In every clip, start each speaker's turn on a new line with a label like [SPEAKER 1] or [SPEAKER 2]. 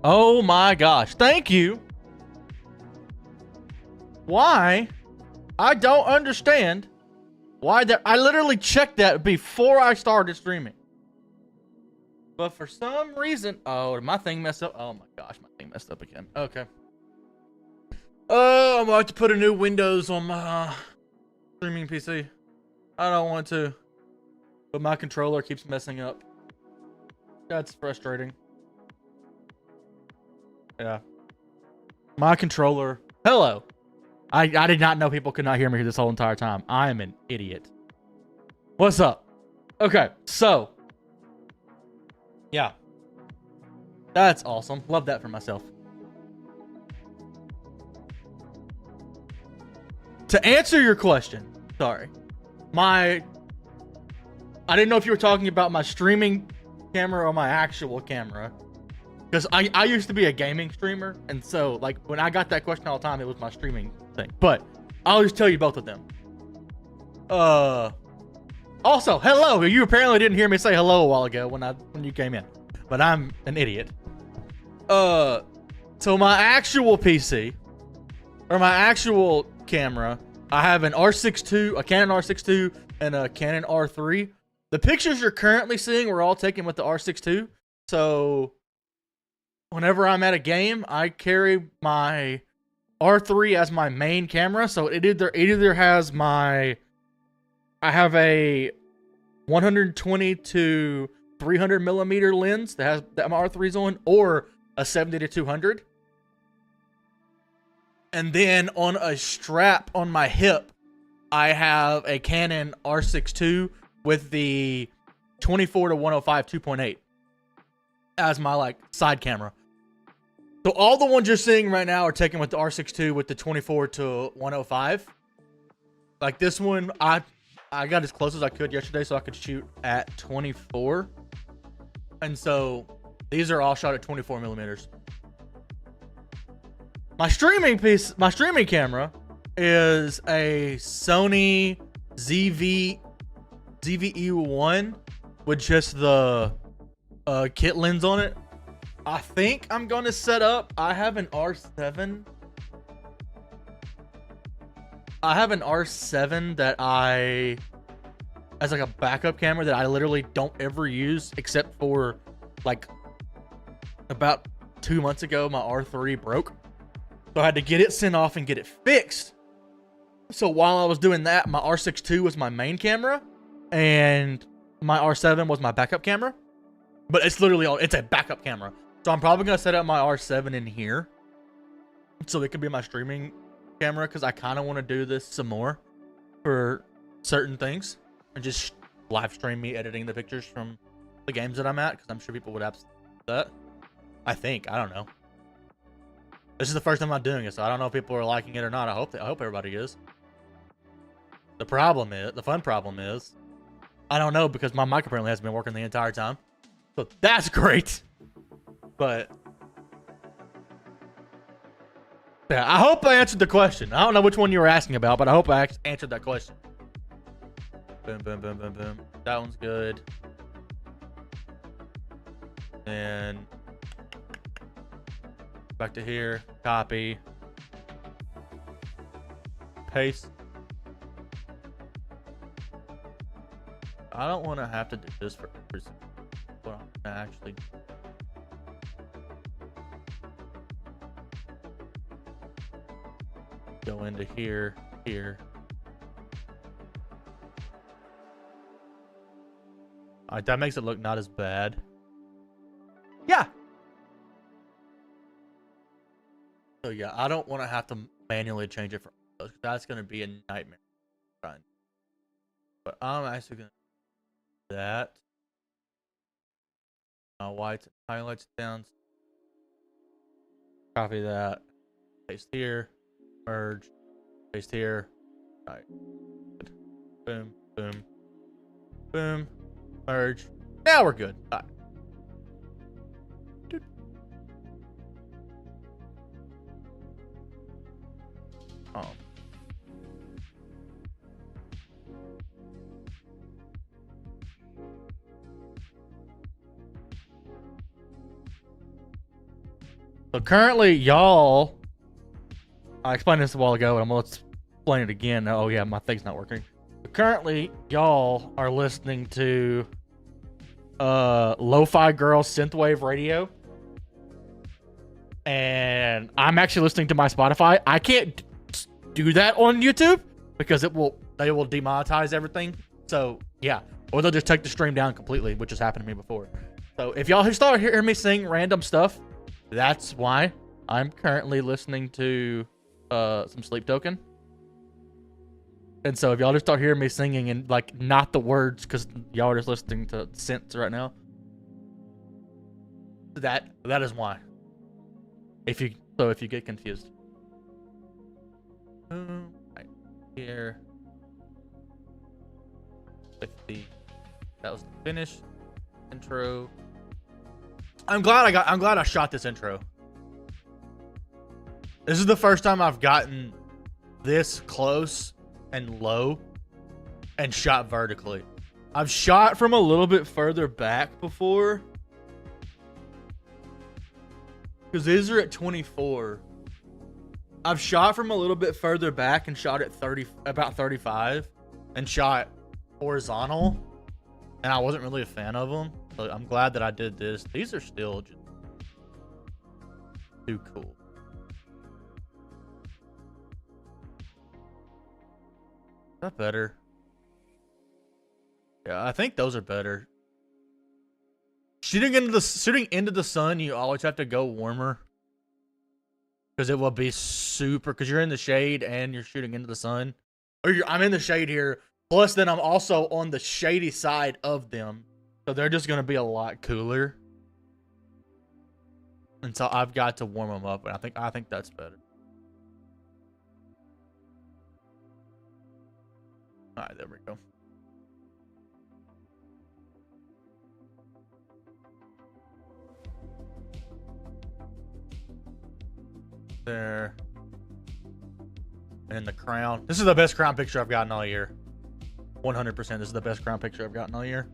[SPEAKER 1] Oh my gosh. Thank you. Why? I don't understand why that. I literally checked that before I started streaming. But for some reason, oh, my thing messed up. Oh my gosh, my thing messed up again. Okay. Oh, I'm about to put a new Windows on my streaming PC. I don't want to, but my controller keeps messing up. That's frustrating. Yeah. My controller. Hello. I did not know people could not hear me this whole entire time. I am an idiot. What's up? Okay, so. Yeah. That's awesome. Love that for myself. To answer your question, sorry. I didn't know if you were talking about my streaming camera or my actual camera. Because I used to be a gaming streamer, and so like when I got that question all the time, it was my streaming thing. But I'll just tell you both of them. Also, hello. You apparently didn't hear me say hello a while ago when you came in, but I'm an idiot. So my actual PC or my actual camera, I have an R6 II, a Canon R6 II, and a Canon R3. The pictures you're currently seeing were all taken with the R6 II. So whenever I'm at a game, I carry my R3 as my main camera. So it either has my, I have a 120 to 300 millimeter lens that my R3's on, or a 70 to 200. And then on a strap on my hip, I have a Canon R6 II with the 24 to 105 2.8 as my like side camera. So all the ones you're seeing right now are taken with the R6 II with the 24 to 105. Like this one, I got as close as I could yesterday so I could shoot at 24. And so these are all shot at 24 millimeters. My streaming camera is a Sony ZV-E1 with just the kit lens on it. I think I'm going to set up, I have an R7 that as like a backup camera that I literally don't ever use except for like about 2 months ago, my R3 broke. So I had to get it sent off and get it fixed. So while I was doing that, my R6 II was my main camera and my R7 was my backup camera. But it's literally it's a backup camera. So I'm probably going to set up my R7 in here so it could be my streaming camera, because I kind of want to do this some more for certain things and just live stream me editing the pictures from the games that I'm at, because I'm sure people would absolutely do that. I don't know. This is the first time I'm doing it, so I don't know if people are liking it or not. I hope everybody is. The fun problem is, I don't know, because my mic apparently hasn't been working the entire time. So that's great. But yeah, I hope I answered the question. I don't know which one you were asking about, but I hope I answered that question. Boom, boom, boom, boom, boom. That one's good. And back to here. Copy. Paste. I don't want to have to do this for every single one. I'm gonna actually go into here. Alright, that makes it look not as bad. Yeah. So yeah, I don't want to have to manually change it for those. That's going to be a nightmare. But I'm actually going to do that. Whites and highlights down. Copy that. Paste here. Merge. Paste here. Alright. Boom. Boom. Boom. Merge. Now we're good. All right. Oh. So currently, y'all, I explained this a while ago, but I'm gonna explain it again. Oh yeah, my thing's not working. But currently, y'all are listening to Lo-Fi Girl Synthwave Radio. And I'm actually listening to my Spotify. I can't do that on YouTube because they will demonetize everything. So yeah, or they'll just take the stream down completely, which has happened to me before. So if y'all start hearing me sing random stuff, that's why. I'm currently listening to some Sleep Token. And so if y'all just start hearing me singing and like not the words, because y'all are just listening to synths right now, that is why. If you get confused. Right here. 50. That was the finish intro. I'm glad I shot this intro. This is the first time I've gotten this close and low and shot vertically. I've shot from a little bit further back before, because these are at 24. I've shot from a little bit further back and shot at about 35 and shot horizontal, and I wasn't really a fan of them. So I'm glad that I did this. These are still just too cool. Is that better? Yeah, I think those are better. Shooting into the sun, you always have to go warmer. Because it will be super, because you're in the shade and you're shooting into the sun. I'm in the shade here. Plus, then I'm also on the shady side of them. So they're just going to be a lot cooler. And so I've got to warm them up. And I think that's better. All right, there we go. There. And the crown. This is the best crown picture I've gotten all year. 100%. This is the best crown picture I've gotten all year.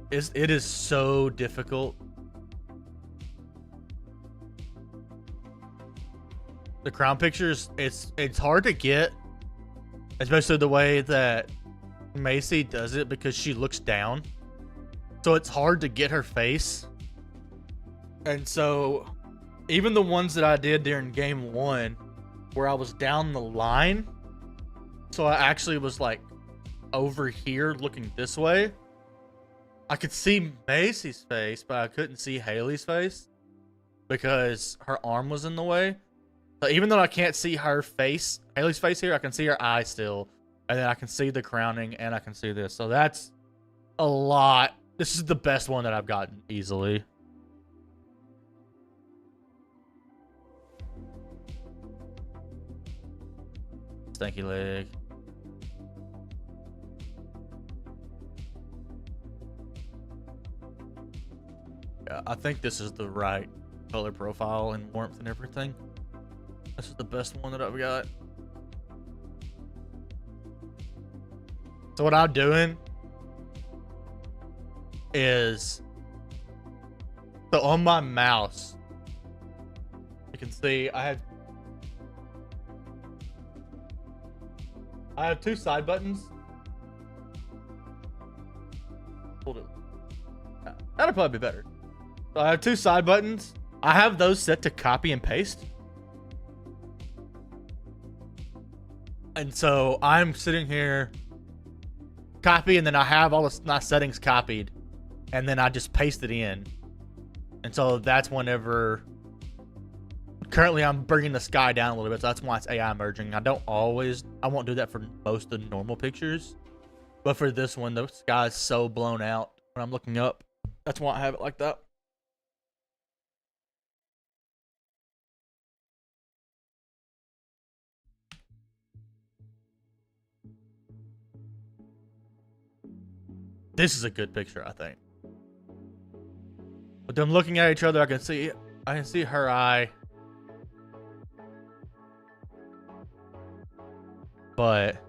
[SPEAKER 1] It is so difficult. The crown pictures, it's hard to get. Especially the way that Macy does it because she looks down. So it's hard to get her face. And so, even the ones that I did during game 1, where I was down the line, so I actually was like over here looking this way. I could see Macy's face, but I couldn't see Haley's face because her arm was in the way. So even though I can't see her face, Haley's face here, I can see her eye still, and then I can see the crowning, and I can see this. So that's a lot. This is the best one that I've gotten easily. Stanky leg. Yeah, I think this is the right color profile and warmth and everything. This is the best one that I've got. So what I'm doing is, so on my mouse, you can see I have 2 side buttons. Hold it. That'll probably be better. So I have 2 side buttons. I have those set to copy and paste. And so I'm sitting here, copy, and then I have all my settings copied, and then I just paste it in. And so that's whenever. Currently, I'm bringing the sky down a little bit, so that's why it's AI merging. I won't do that for most of the normal pictures. But for this one, the sky's so blown out when I'm looking up. That's why I have it like that. This is a good picture, I think. With them looking at each other, I can see her eye. But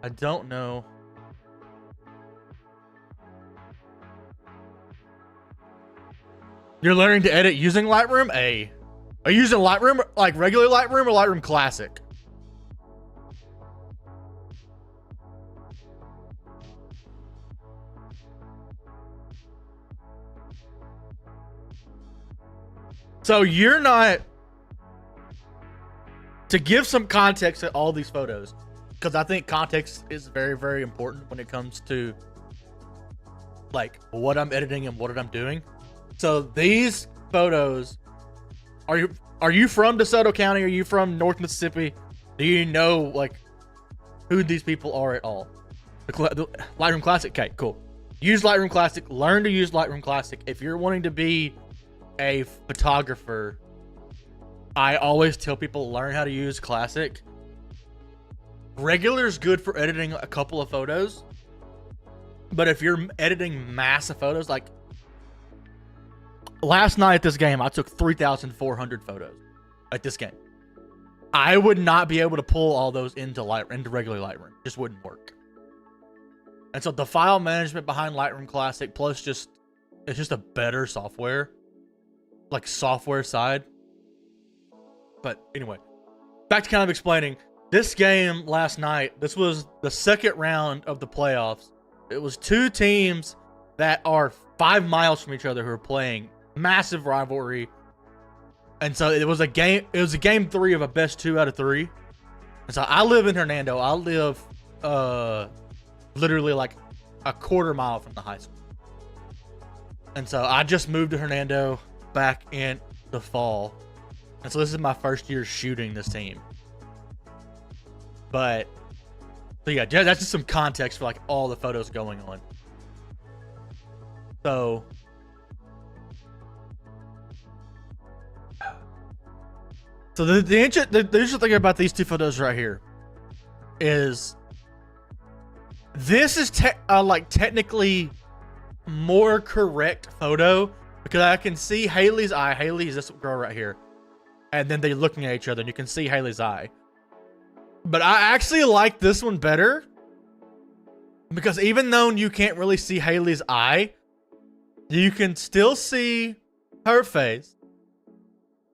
[SPEAKER 1] I don't know. You're learning to edit using Lightroom? Are you using Lightroom, like regular Lightroom or Lightroom Classic? So you're not, to give some context to all these photos, because I think context is very, very important when it comes to like what I'm editing and what I'm doing. So these photos, are you from DeSoto County? Are you from North Mississippi? Do you know like who these people are at all? The Lightroom Classic? Okay, cool. Use Lightroom Classic. Learn to use Lightroom Classic. If you're wanting to be a photographer, I always tell people learn how to use Classic. Regular is good for editing a couple of photos, but if you're editing massive photos, like last night at this game, I took 3,400 photos at this game. I would not be able to pull all those into regular Lightroom. It just wouldn't work. And so the file management behind Lightroom Classic, plus it's just a better software, like software side. But anyway, back to kind of explaining this game last night. This was the second round of the playoffs. It was 2 teams that are 5 miles from each other who are playing. Massive rivalry. And so it was a game. It was a game 3 of a best 2 out of 3. And so I live in Hernando. I live literally like a quarter mile from the high school. And so I just moved to Hernando back in the fall. And so this is my first year shooting this team. But so yeah, that's just some context for like all the photos going on. So the interesting thing about these 2 photos right here is this is like technically more correct photo because I can see Haley's eye. Haley is this girl right here, and then they're looking at each other, and you can see Haley's eye. But I actually like this one better because even though you can't really see Haley's eye, you can still see her face,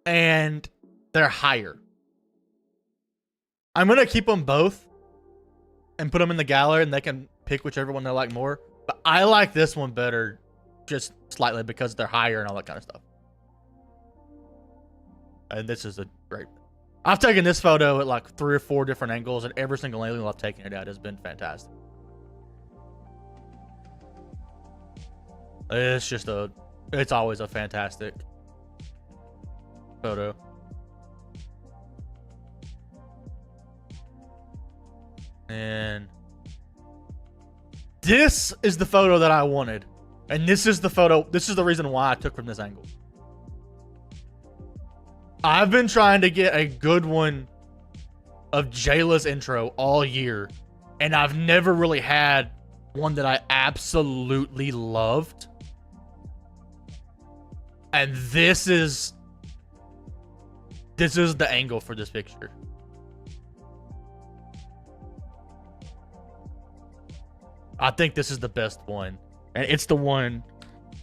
[SPEAKER 1] and they're higher. I'm gonna keep them both and put them in the gallery, and they can pick whichever one they like more. But I like this one better, just slightly because they're higher and all that kind of stuff. And this is a great. I've taken this photo at like 3 or 4 different angles, and every single angle I've taken it at has been fantastic. It's always a fantastic photo. And this is the photo that I wanted. And this is the reason why I took from this angle. I've been trying to get a good one of Jayla's intro all year, and I've never really had one that I absolutely loved. And this is the angle for this picture. I think this is the best one, and it's the one.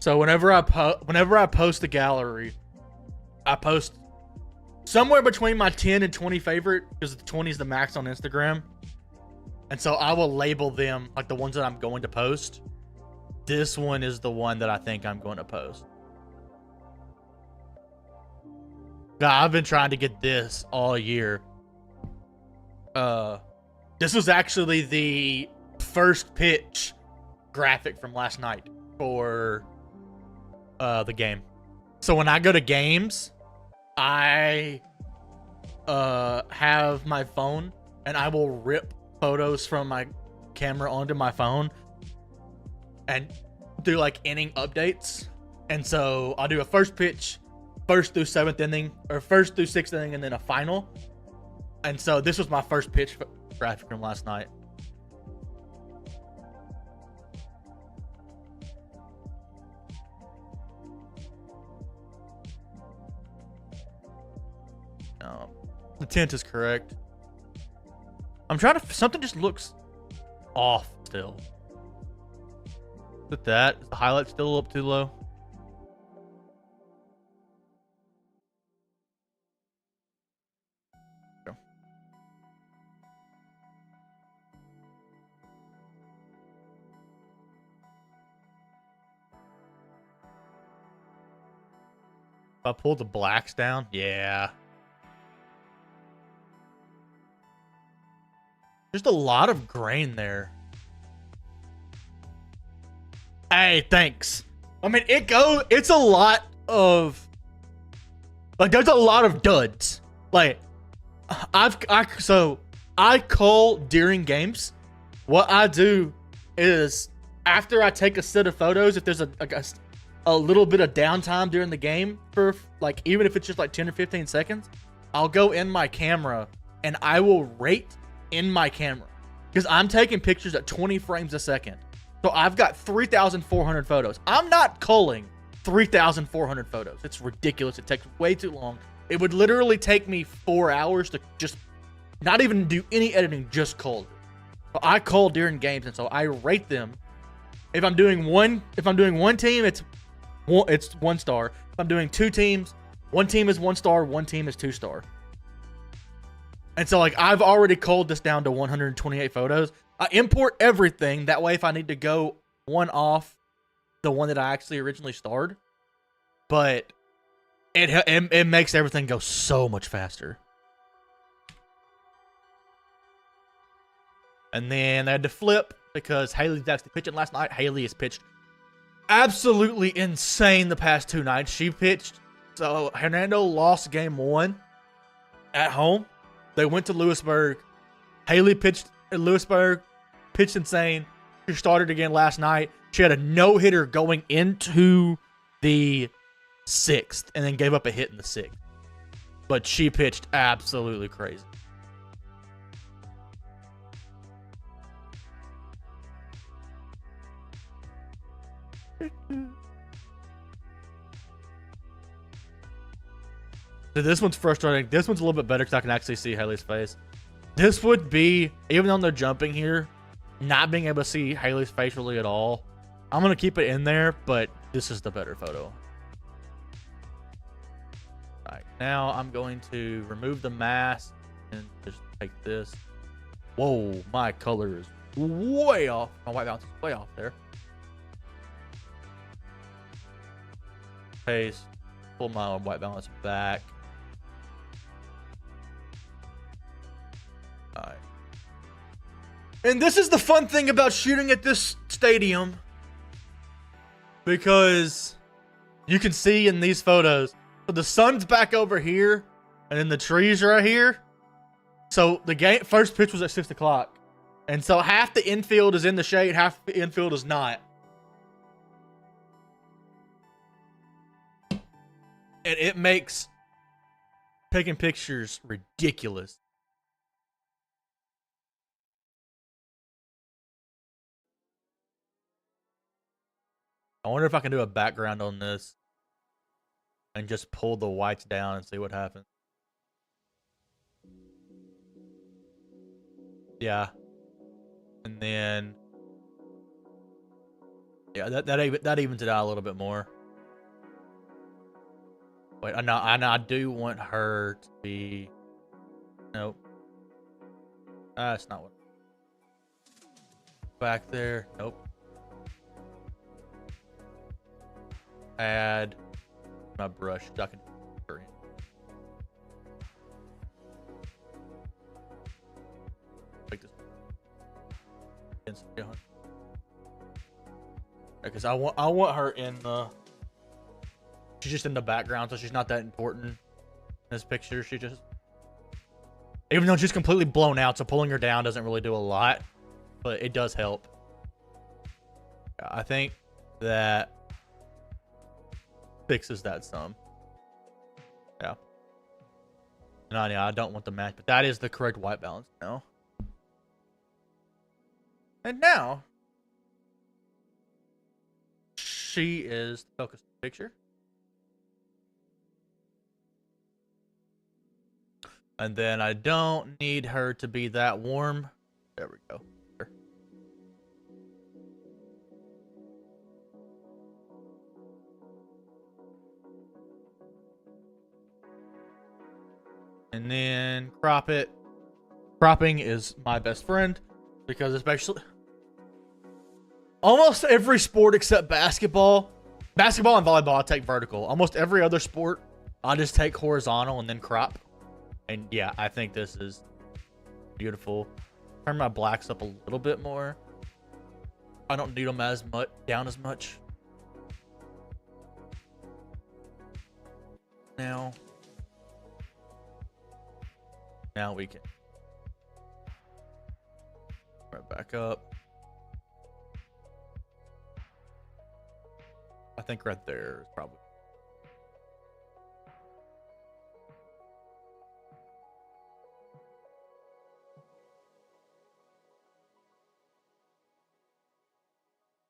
[SPEAKER 1] So whenever I post the gallery, I post somewhere between my 10 and 20 favorite, because the 20 is the max on Instagram. And so I will label them like the ones that I'm going to post. This one is the one that I think I'm going to post. I've been trying to get this all year. This was actually the first pitch graphic from last night for the game. So when I go to games, I have my phone, and I will rip photos from my camera onto my phone and do like inning updates. And so I'll do a first pitch, 1st through 7th inning, or 1st through 6th inning, and then a final. And so this was my first pitch graphic from last night. The tint is correct. I'm trying to. Something just looks off still. Is it that? Is the highlight still up too low? If I pull the blacks down, yeah. There's a lot of grain there. Hey, thanks. I mean, it's a lot of, like, there's a lot of duds. Like, so I cull during games. What I do is after I take a set of photos, if there's a little bit of downtime during the game for like, even if it's just like 10 or 15 seconds, I'll go in my camera and I will rate in my camera, because I'm taking pictures at 20 frames a second. So I've got 3,400 photos. I'm not culling 3,400 photos. It's ridiculous. It takes way too long. It would literally take me 4 hours to just not even do any editing, just cull. But I cull during games, and so I rate them. If I'm doing one team, it's 1 star. If I'm doing 2 teams, 1 team is 1 star, 1 team is 2 star. And so, like, I've already culled this down to 128 photos. I import everything. That way, if I need to go one off the one that I actually originally starred. But It makes everything go so much faster. And then they had to flip because Haley's actually pitching last night. Haley has pitched absolutely insane the past 2 nights. She pitched. So Hernando lost game 1 at home. They went to Lewisburg. Haley pitched at Lewisburg, pitched insane. She started again last night. She had a no-hitter going into the 6th and then gave up a hit in the 6th. But she pitched absolutely crazy. So this one's frustrating. This one's a little bit better because I can actually see Haley's face. This would be, even though they're jumping here, not being able to see Haley's face really at all. I'm going to keep it in there, but this is the better photo. Alright, now I'm going to remove the mask and just take this. Whoa, my color is way off. My white balance is way off there. Paste. Pull my white balance back. Alright. And this is the fun thing about shooting at this stadium. Because you can see in these photos. So the sun's back over here. And then the trees are right here. So the game first pitch was at 6 o'clock. And so half the infield is in the shade, half the infield is not. And it makes taking pictures ridiculous. I wonder if I can do a background on this and just pull the whites down and see what happens. Yeah. And then yeah, that evens it out a little bit more. Wait, I do want her to be. Nope. That's not what. Back there. Nope. Add my brush. I can. Make this. Because I want her in the. She's just in the background, so she's not that important in this picture. She just, even though she's completely blown out, so pulling her down doesn't really do a lot, but it does help. I think that fixes that some. Yeah. No, yeah, I don't want the match, but that is the correct white balance now. And now, she is the focus of the picture. And then I don't need her to be that warm. There we go. There. And then crop it. Cropping is my best friend because especially almost every sport except basketball and volleyball I take vertical. Almost every other sport I just take horizontal and then crop. And yeah, I think this is beautiful. Turn my blacks up a little bit more. I don't need them as much down as much. Now we can right back up. I think right there is probably.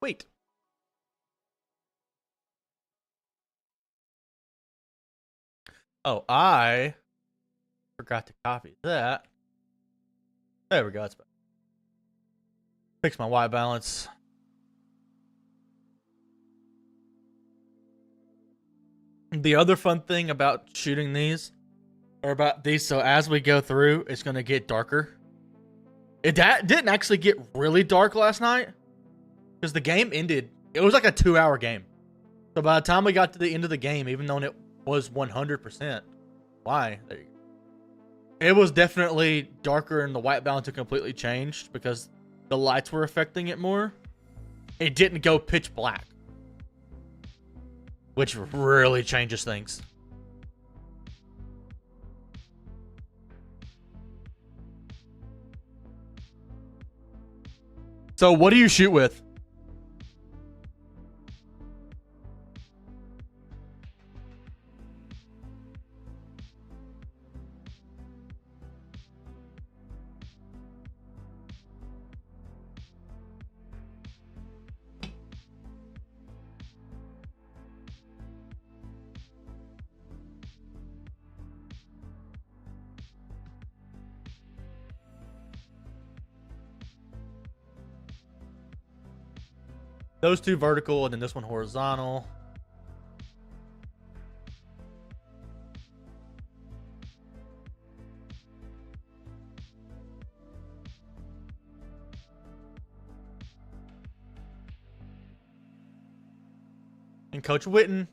[SPEAKER 1] Wait. Oh, I forgot to copy that. There we go. That's better. Fix my white balance. The other fun thing about shooting these, or about these, so as we go through, it's going to get darker. It didn't actually get really dark last night. Because the game ended, it was like a 2-hour game. So by the time we got to the end of the game, even though was 100%. Why? There you go. It was definitely darker and the white balance had completely changed because the lights were affecting it more. It didn't go pitch black, which really changes things. So what do you shoot with? Those two vertical and then this one horizontal. And Coach Witten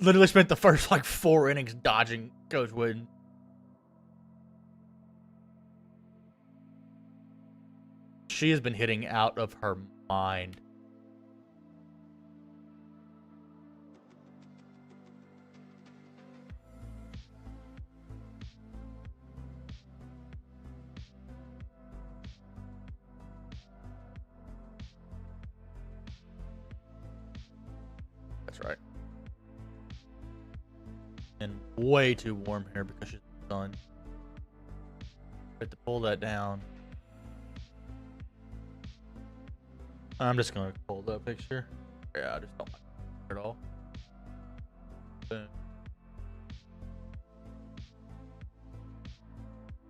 [SPEAKER 1] literally spent the first like 4 innings dodging Coach Witten. She has been hitting out of her mind. That's right. And way too warm here because she's done. Have to pull that down. I'm just gonna pull that picture. Yeah, I just don't like it at all. Boom.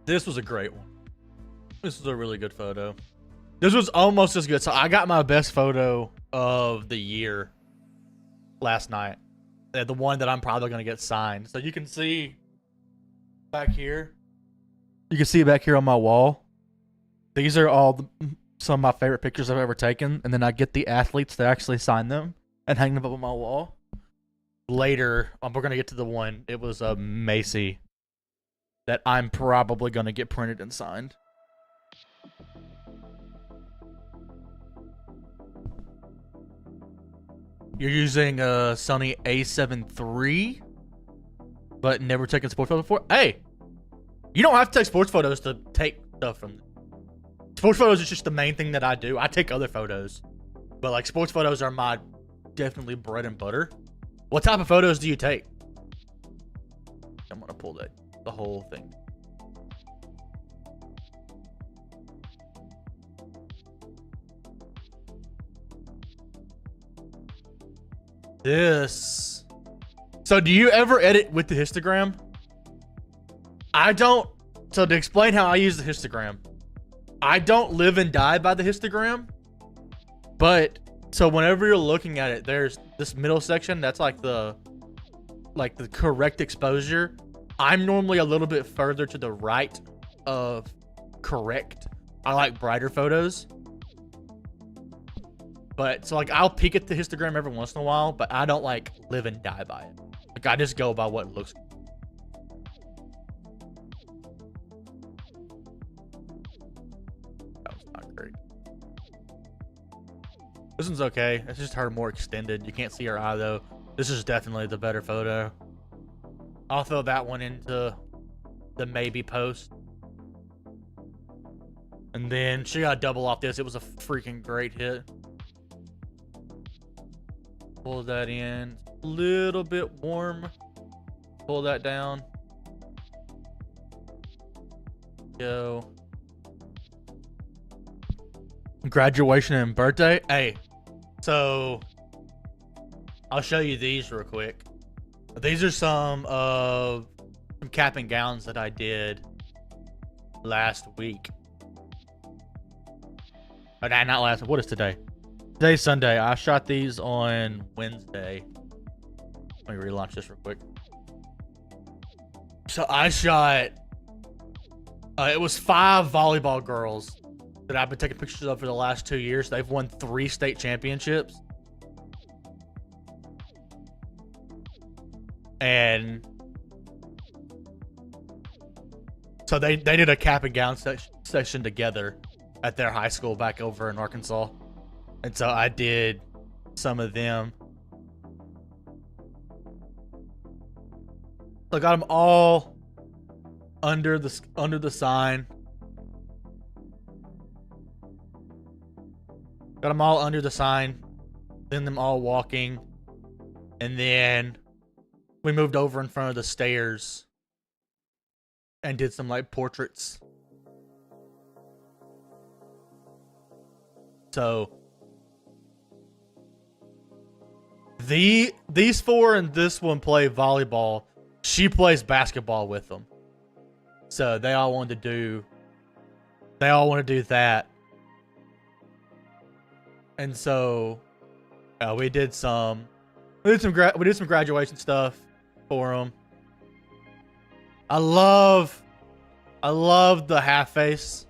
[SPEAKER 1] This was a great one. This was a really good photo. This was almost as good. So I got my best photo of the year last night. The one that I'm probably gonna get signed. So you can see back here. You can see back here on my wall. These are all some of my favorite pictures I've ever taken, and then I get the athletes to actually sign them and hang them up on my wall. Later, we're gonna get to the one. It was a Macy that I'm probably gonna get printed and signed. You're using a Sony A7 III, but never taken sports photos before. Hey, you don't have to take sports photos to take stuff from. Sports photos is just the main thing that I do. I take other photos, but like sports photos are my definitely bread and butter. What type of photos do you take? I'm gonna pull the whole thing. This. So do you ever edit with the histogram? I don't. So to explain how I use the histogram. I don't live and die by the histogram, but so whenever you're looking at it, there's this middle section that's like the correct exposure. I'm normally a little bit further to the right of correct. I like brighter photos, but so like I'll peek at the histogram every once in a while, but I don't like live and die by it. Like I just go by what looks good. This one's okay. It's just her more extended. You can't see her eye though. This is definitely the better photo. I'll throw that one into the maybe post. And then she got a double off this. It was a freaking great hit. Pull that in. A little bit warm. Pull that down. Go. Graduation and birthday. Hey. So, I'll show you these real quick. These are some of some cap and gowns that I did last week. Oh, nah, not last. What is today? Today's Sunday. I shot these on Wednesday. Let me relaunch this real quick. So I shot. It was 5 volleyball girls that I've been taking pictures of for the last 2 years. They've won 3 state championships. And so they did a cap and gown session together at their high school back over in Arkansas. And so I did some of them. So I got them all under the sign. Got them all under the sign. Then them all walking. And then we moved over in front of the stairs and did some like portraits. So these four and this one play volleyball. She plays basketball with them. So they all want to do that. And so we did some graduation stuff for them. I love the half face.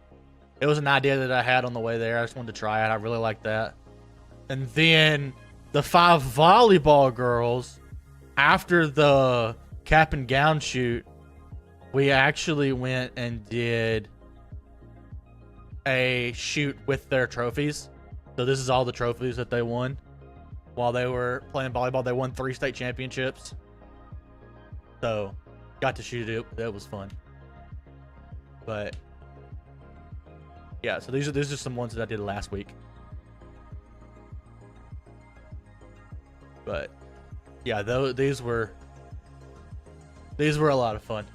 [SPEAKER 1] It was an idea that I had on the way there. I just wanted to try it. I really like that. And then the 5 volleyball girls, after the cap and gown shoot, we actually went and did a shoot with their trophies. So this is all the trophies that they won while they were playing volleyball. They won 3 state championships. So got to shoot it. That was fun. But yeah, so these are some ones that I did last week. But yeah, these were a lot of fun.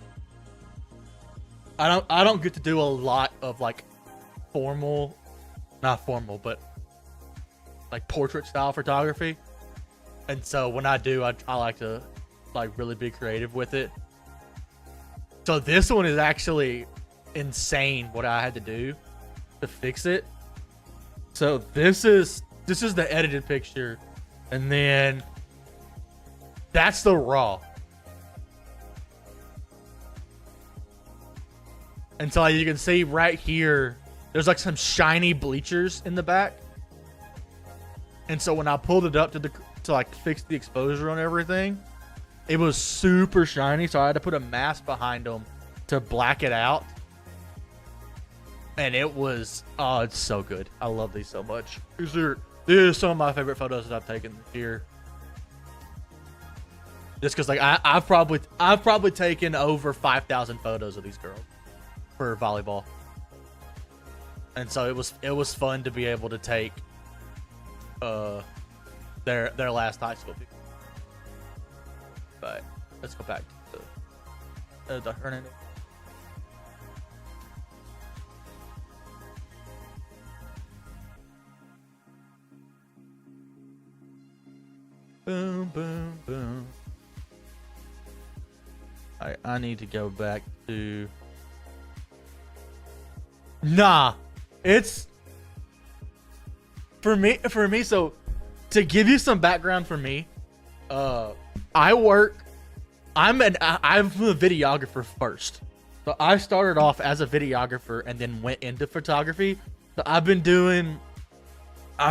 [SPEAKER 1] I don't get to do a lot of like not formal, but like portrait style photography. And so when I do, I like to like really be creative with it. So this one is actually insane what I had to do to fix it. So this is the edited picture, and then that's the raw. And so you can see right here, there's like some shiny bleachers in the back. And so when I pulled it up to like fix the exposure on everything, it was super shiny. So I had to put a mask behind them to black it out. And it was, oh, it's so good. I love these so much. These are some of my favorite photos that I've taken this year. Just because like I've probably taken over 5,000 photos of these girls for volleyball. And so it was fun to be able to take their last high school people. But let's go back to the Hernando. Boom, boom, boom. I need to go back to... Nah, it's... For me, so to give you some background for me, I'm a videographer first. So I started off as a videographer and then went into photography. So I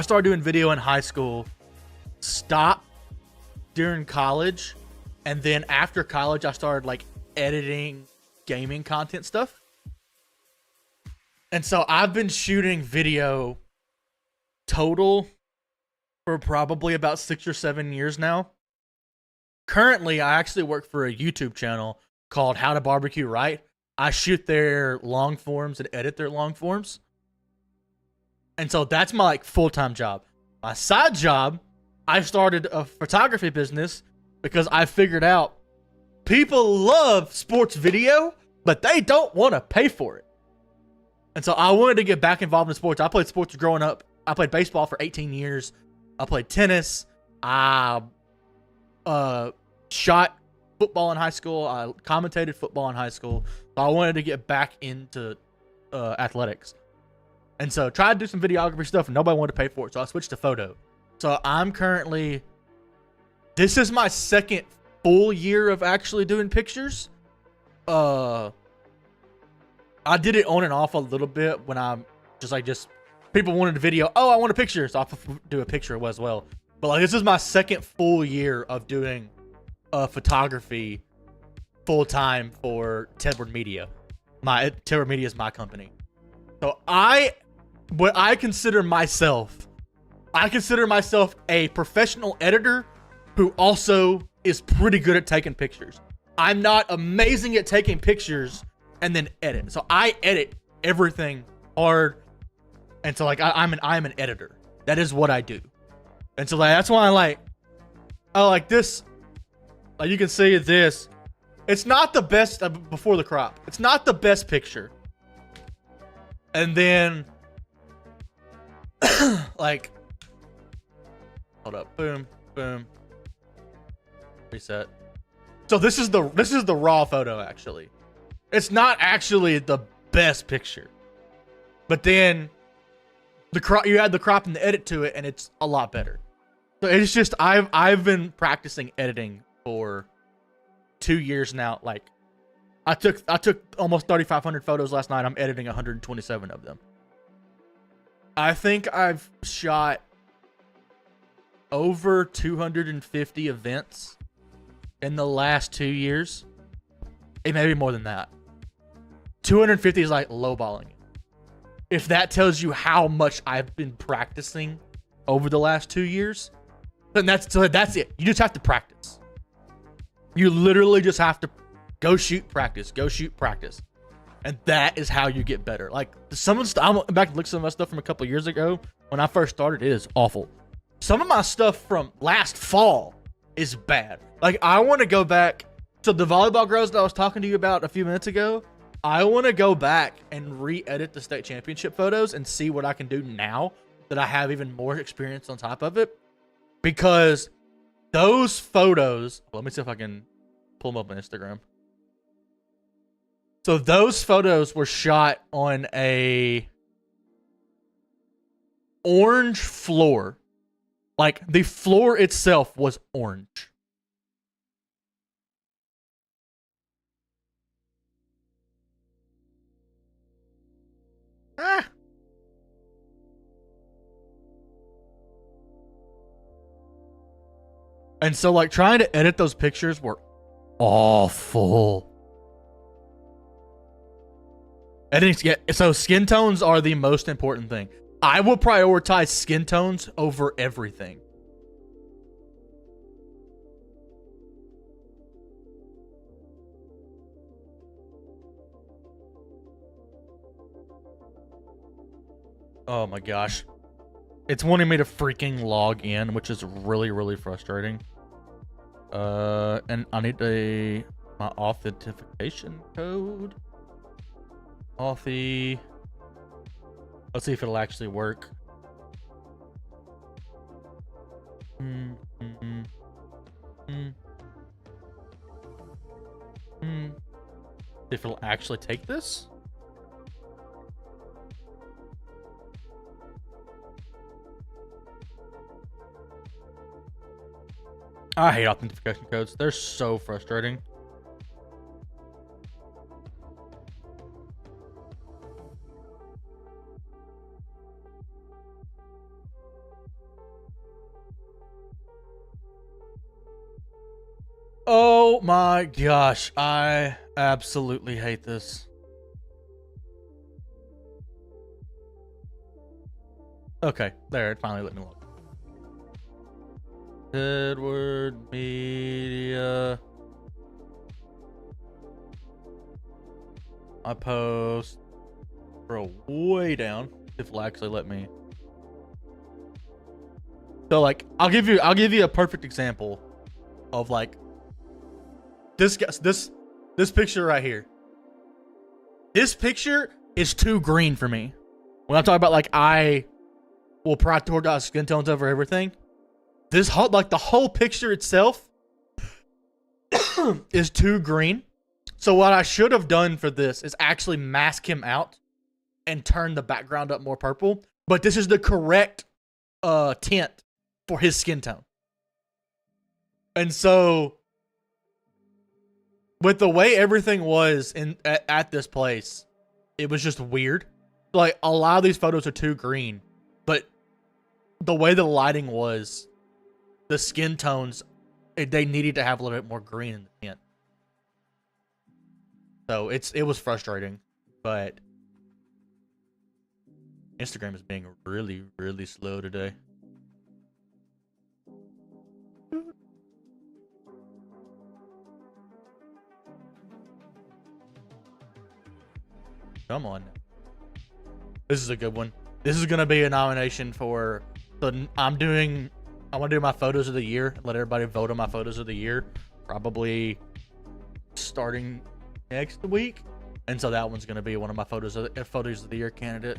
[SPEAKER 1] started doing video in high school, stopped during college, and then after college I started like editing gaming content stuff. And so I've been shooting video total for probably about 6 or 7 years now. Currently, I actually work for a YouTube channel called How to Barbecue Right. I shoot their long forms and edit their long forms. And so that's my like full-time job. My side job, I started a photography business because I figured out people love sports video, but they don't want to pay for it. And so I wanted to get back involved in sports. I played sports growing up. I played baseball for 18 years. I played tennis. I shot football in high school. I commentated football in high school. So I wanted to get back into athletics. And so tried to do some videography stuff and nobody wanted to pay for it. So I switched to photo. So I'm currently, this is my second full year of actually doing pictures. I did it on and off a little bit when I'm just people wanted a video. Oh, I want a picture. So I'll do a picture as well. But like, this is my second full year of doing photography full time for Tedward Media. Tedward Media is my company. So I consider myself a professional editor who also is pretty good at taking pictures. I'm not amazing at taking pictures and then edit. So I edit everything hard. And so like I'm an editor. That is what I do. And so like that's why I like this. Like you can see this. It's not the best before the crop. It's not the best picture. And then like hold up. Boom. Boom. Reset. So this is the raw photo actually. It's not actually the best picture. But then you add the crop and the edit to it and it's a lot better. So it's just I've been practicing editing for 2 years now. Like I took almost 3,500 photos last night. I'm editing 127 of them. I think I've shot over 250 events in the last 2 years. It may be more than that. 250 is like lowballing it. If that tells you how much I've been practicing over the last 2 years, then that's it. You just have to practice. You literally just have to go shoot, practice, go shoot, practice. And that is how you get better. Like some of the stuff, I'm back to look at some of my stuff from a couple years ago when I first started. It is awful. Some of my stuff from last fall is bad. Like I want to go back to the volleyball girls that I was talking to you about a few minutes ago. I want to go back and re-edit the state championship photos and see what I can do now that I have even more experience on top of it. Because those photos, let me see if I can pull them up on Instagram. So those photos were shot on a orange floor. Like the floor itself was orange. Ah. And so like trying to edit those pictures were awful. Editing, so skin tones are the most important thing. I will prioritize skin tones over everything. Oh my gosh. It's wanting me to freaking log in, which is really, really frustrating. And I need my authentication code. Let's see if it'll actually work. If it'll actually take this. I hate authentication codes. They're so frustrating. Oh my gosh, I absolutely hate this. Okay, there, it finally let me look. Tedward Media. I post scroll way down if it'll actually let me. So like I'll give you a perfect example of like this picture right here. This picture is too green for me. When I'm talking about like I will prioritize skin tones over everything. This whole the whole picture itself is too green. So what I should have done for this is actually mask him out and turn the background up more purple. But this is the correct tint for his skin tone. And so with the way everything was at this place, it was just weird. Like a lot of these photos are too green, but the way the lighting was, the skin tones they needed to have a little bit more green in the tint. So it was frustrating, but Instagram is being really, really slow today. Come on. This is a good one. This is gonna be a nomination for I want to do my photos of the year. Let everybody vote on my photos of the year. Probably starting next week. And so that one's gonna be one of my photos of the year candidate.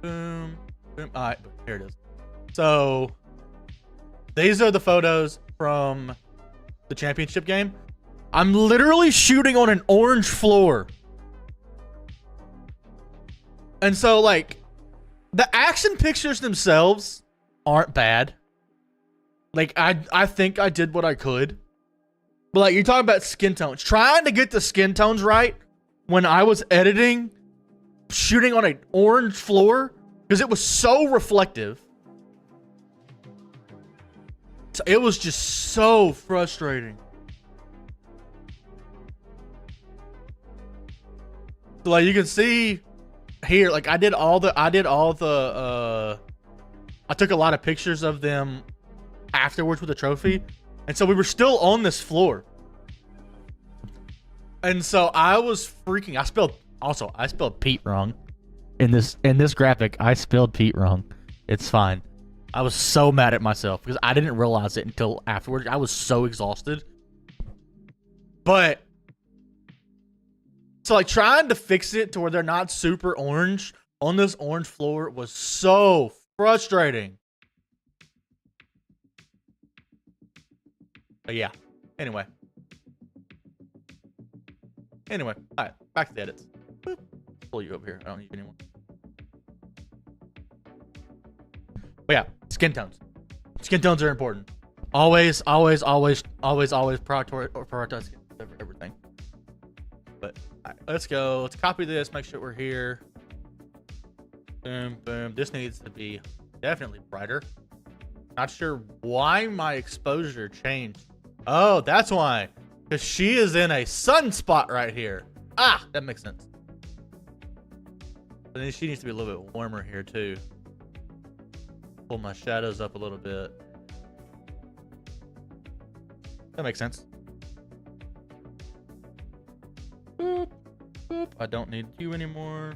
[SPEAKER 1] Boom. Boom. Alright, here it is. So these are the photos from the championship game. I'm literally shooting on an orange floor. And so, like, the action pictures themselves aren't bad. Like, I think I did what I could. But, like, you're talking about skin tones. Trying to get the skin tones right when I was editing, shooting on an orange floor, because it was so reflective. So it was just so frustrating. So, like, you can see here, like, I took a lot of pictures of them afterwards with the trophy. And so we were still on this floor. And so I was freaking, I spelled Pete wrong. In this graphic, I spelled Pete wrong. It's fine. I was so mad at myself because I didn't realize it until afterwards. I was so exhausted. But so, like, trying to fix it to where they're not super orange on this orange floor was so frustrating. But yeah. Anyway. All right. Back to the edits. Boop. Pull you over here. I don't need anyone. But yeah, skin tones. Skin tones are important. Always prioritize skin tones over everything. But all right, let's go. Let's copy this. Make sure we're here. Boom, boom. This needs to be definitely brighter. Not sure why my exposure changed. Oh, that's why. Because she is in a sunspot right here. Ah, that makes sense. But then she needs to be a little bit warmer here too. Pull my shadows up a little bit. That makes sense. Boop, boop. I don't need you anymore.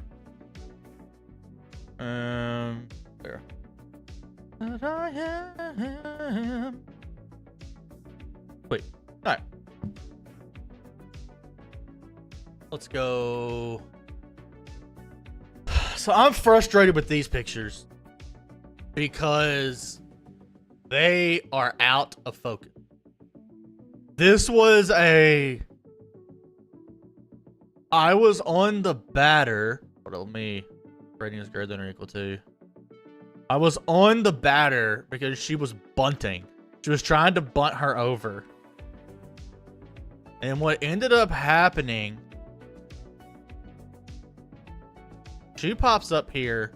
[SPEAKER 1] There. But I am. Wait. All right. Let's go. So I'm frustrated with these pictures because they are out of focus. This was I was on the batter. Hold on, me. Rating is greater than or equal to. I was on the batter because she was bunting. She was trying to bunt her over. And what ended up happening, she pops up here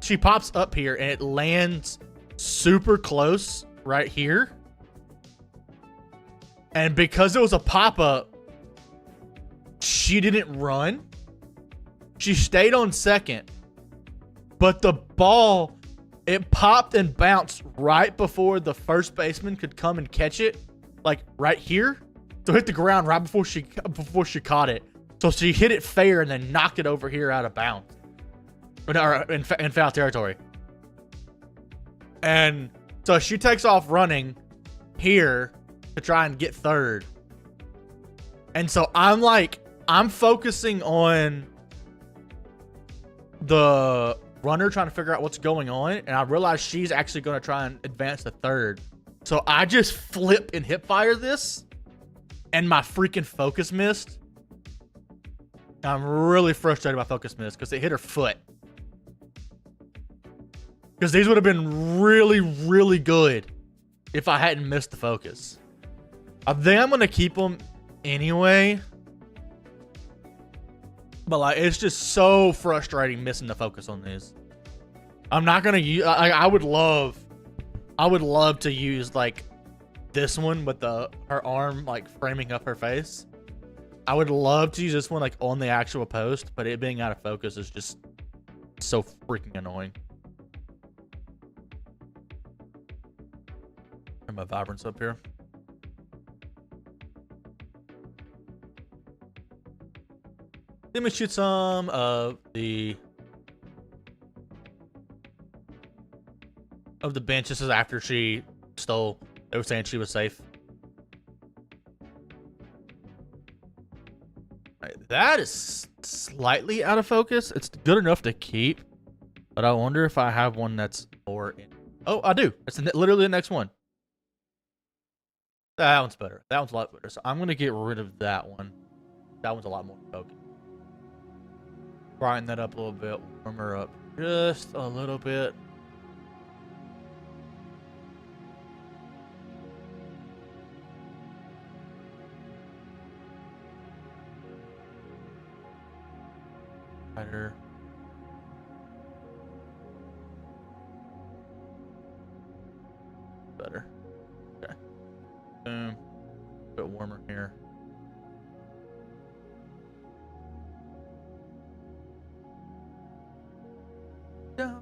[SPEAKER 1] and it lands super close right here. And because it was a pop-up, she didn't run. She stayed on second. But the ball, it popped and bounced right before the first baseman could come and catch it. Like right here. So hit the ground right before she caught it. So she hit it fair and then knocked it over here out of bounds. Or in foul territory. And so she takes off running here to try and get third. And so I'm focusing on the runner trying to figure out what's going on. And I realize she's actually going to try and advance to third. So I just flip and hip fire this. And my freaking focus missed. I'm really frustrated by focus miss because it hit her foot. Because these would have been really, really good if I hadn't missed the focus. I think I'm going to keep them anyway. But like, it's just so frustrating missing the focus on these. I'm not gonna use. I would love to use like this one with her arm like framing up her face. I would love to use this one like on the actual post, but it being out of focus is just so freaking annoying. Turn my vibrance up here. Let me shoot some of the bench. This is after she stole. They were saying she was safe. Right, that is slightly out of focus. It's good enough to keep, but I wonder if I have one that's more in. Oh, I do. It's literally the next one. That one's better. That one's a lot better. So I'm going to get rid of that one. That one's a lot more focused. Brighten that up a little bit. Warm her up just a little bit. Better. Better. Okay. Boom. A bit warmer here. Yeah.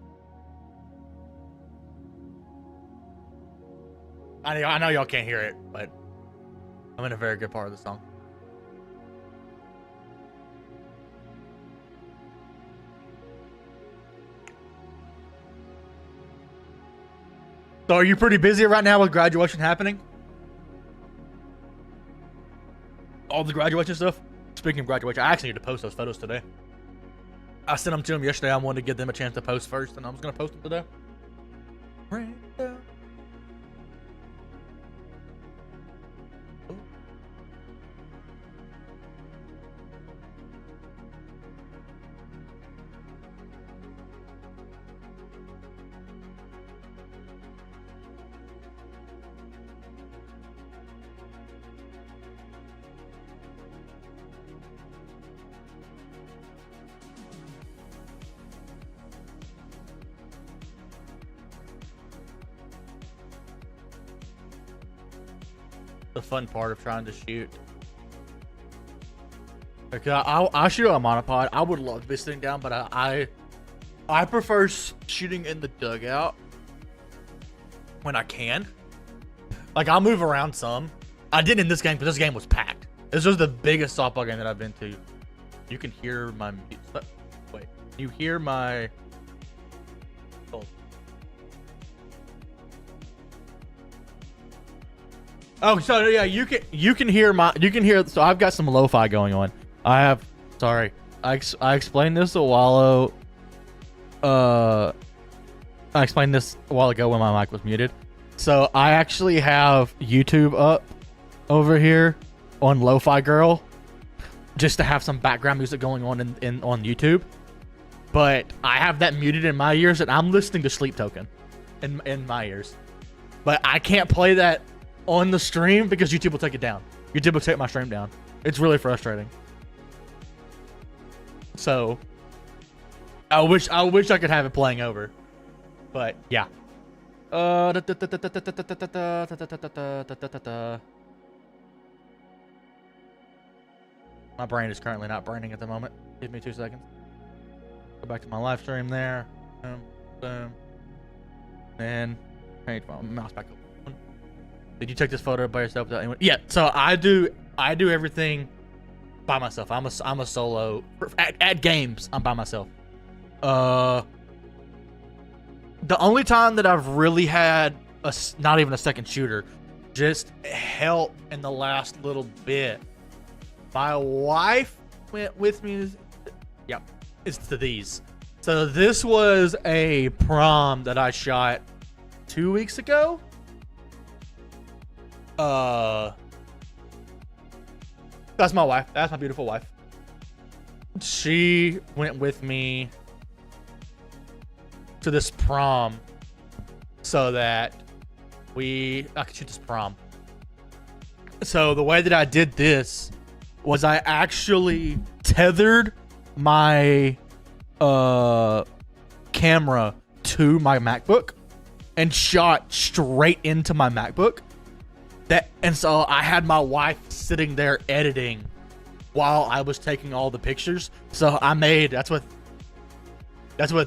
[SPEAKER 1] I know y'all can't hear it, but I'm in a very good part of the song. So are you pretty busy right now with graduation happening? All the graduation stuff? Speaking of graduation, I actually need to post those photos today. I sent them to them yesterday. I wanted to give them a chance to post first, and I was going to post them today. Right down. The fun part of trying to shoot. Okay, I'll shoot a monopod. I would love to be sitting down, but I prefer shooting in the dugout when I can. Like, I'll move around some. I did in this game, but this game was packed. This was the biggest softball game that I've been to. You can hear my... Wait. You hear my... Oh. Oh, so yeah, you can hear so I've got some lo-fi going on. I explained this a while I explained this a while ago when my mic was muted. So I actually have YouTube up over here on Lo-Fi Girl just to have some background music going on on YouTube. But I have that muted in my ears and I'm listening to Sleep Token in my ears. But I can't play that on the stream because YouTube will take it down. YouTube will take my stream down. It's really frustrating. So I wish I could have it playing over. But yeah. My brain is currently not braining at the moment. Give me 2 seconds. Go back to my live stream there. Boom, boom. And change my mouse back up. Did you take this photo by yourself without anyone? Yeah. So I do everything by myself. I'm a solo at games. I'm by myself. The only time that I've really had not even a second shooter, just help in the last little bit. My wife went with me. Yep, it's to these. So this was a prom that I shot 2 weeks ago. That's my wife. That's my beautiful wife. She went with me to this prom so that I could shoot this prom. So the way that I did this was I actually tethered my camera to my MacBook and shot straight into my MacBook. And so I had my wife sitting there editing while I was taking all the pictures. So I made, that's what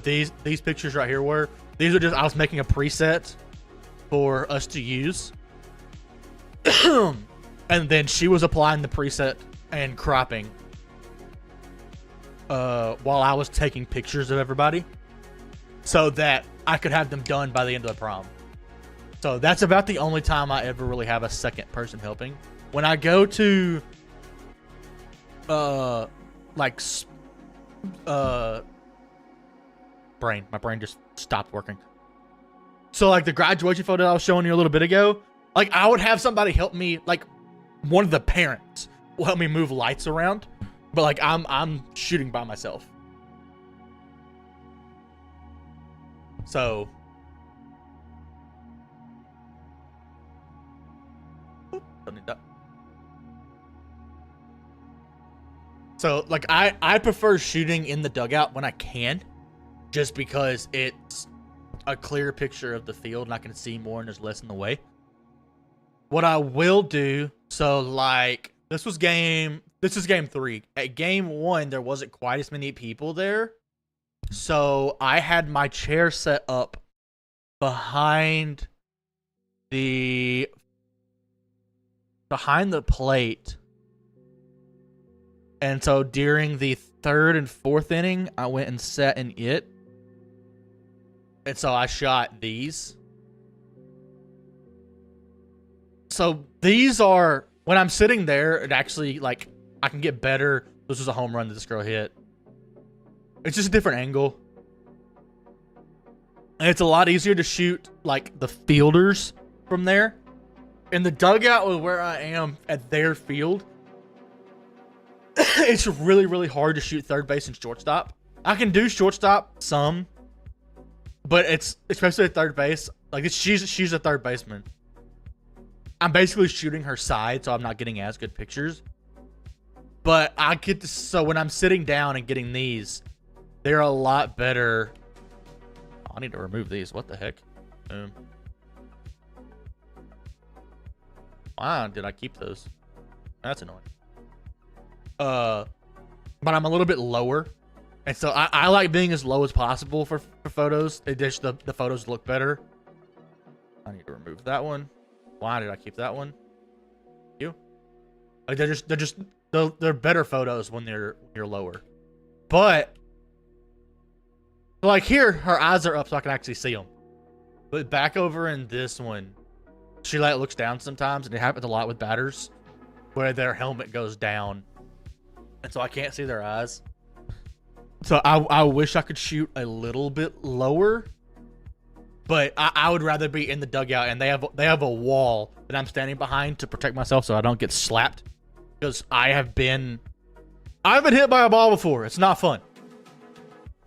[SPEAKER 1] these pictures right here were. These are just, I was making a preset for us to use. And then she was applying the preset and cropping while I was taking pictures of everybody so that I could have them done by the end of the prom. So that's about the only time I ever really have a second person helping. When I go to my brain just stopped working. So like the graduation photo I was showing you a little bit ago, like I would have somebody help me, like one of the parents will help me move lights around, but like I'm shooting by myself. So don't need that. So like I prefer shooting in the dugout when I can, just because it's a clear picture of the field and I can see more and there's less in the way. What I will do, so like this is game 3. At game 1, there wasn't quite as many people there. So I had my chair set up behind the plate. And so during the 3rd and 4th inning, I went and sat in it. And so I shot these. So these are, when I'm sitting there, it actually, like, I can get better. This was a home run that this girl hit. It's just a different angle. And it's a lot easier to shoot, like, the fielders from there. In the dugout with where I am at their field, it's really, really hard to shoot third base and shortstop. I can do shortstop some, but it's, especially at third base, like she's a third baseman. I'm basically shooting her side, so I'm not getting as good pictures. But I get to, so when I'm sitting down and getting these, they're a lot better. Oh, I need to remove these. What the heck? Why did I keep those? That's annoying. But I'm a little bit lower. And so I like being as low as possible for photos. It just, the photos look better. I need to remove that one. Why did I keep that one? You? Like they're better photos when you're lower. But like here, her eyes are up so I can actually see them. But back over in this one, she like looks down sometimes, and it happens a lot with batters where their helmet goes down. And so I can't see their eyes. So I wish I could shoot a little bit lower, but I would rather be in the dugout, and they have a wall that I'm standing behind to protect myself so I don't get slapped, because I've been hit by a ball before. It's not fun.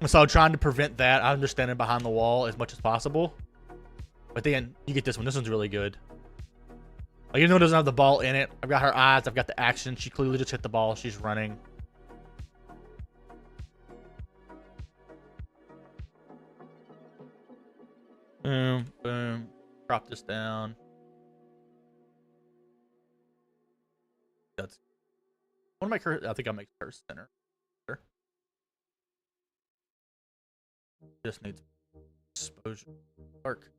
[SPEAKER 1] And so trying to prevent that, I'm just standing behind the wall as much as possible. But then you get this one. This one's really good. Like, even though it doesn't have the ball in it, I've got her eyes, I've got the action. She clearly just hit the ball. She's running. Boom, boom. Drop this down. That's. I want to make her. I think I'll make her center. Sure. Just needs exposure. Dark.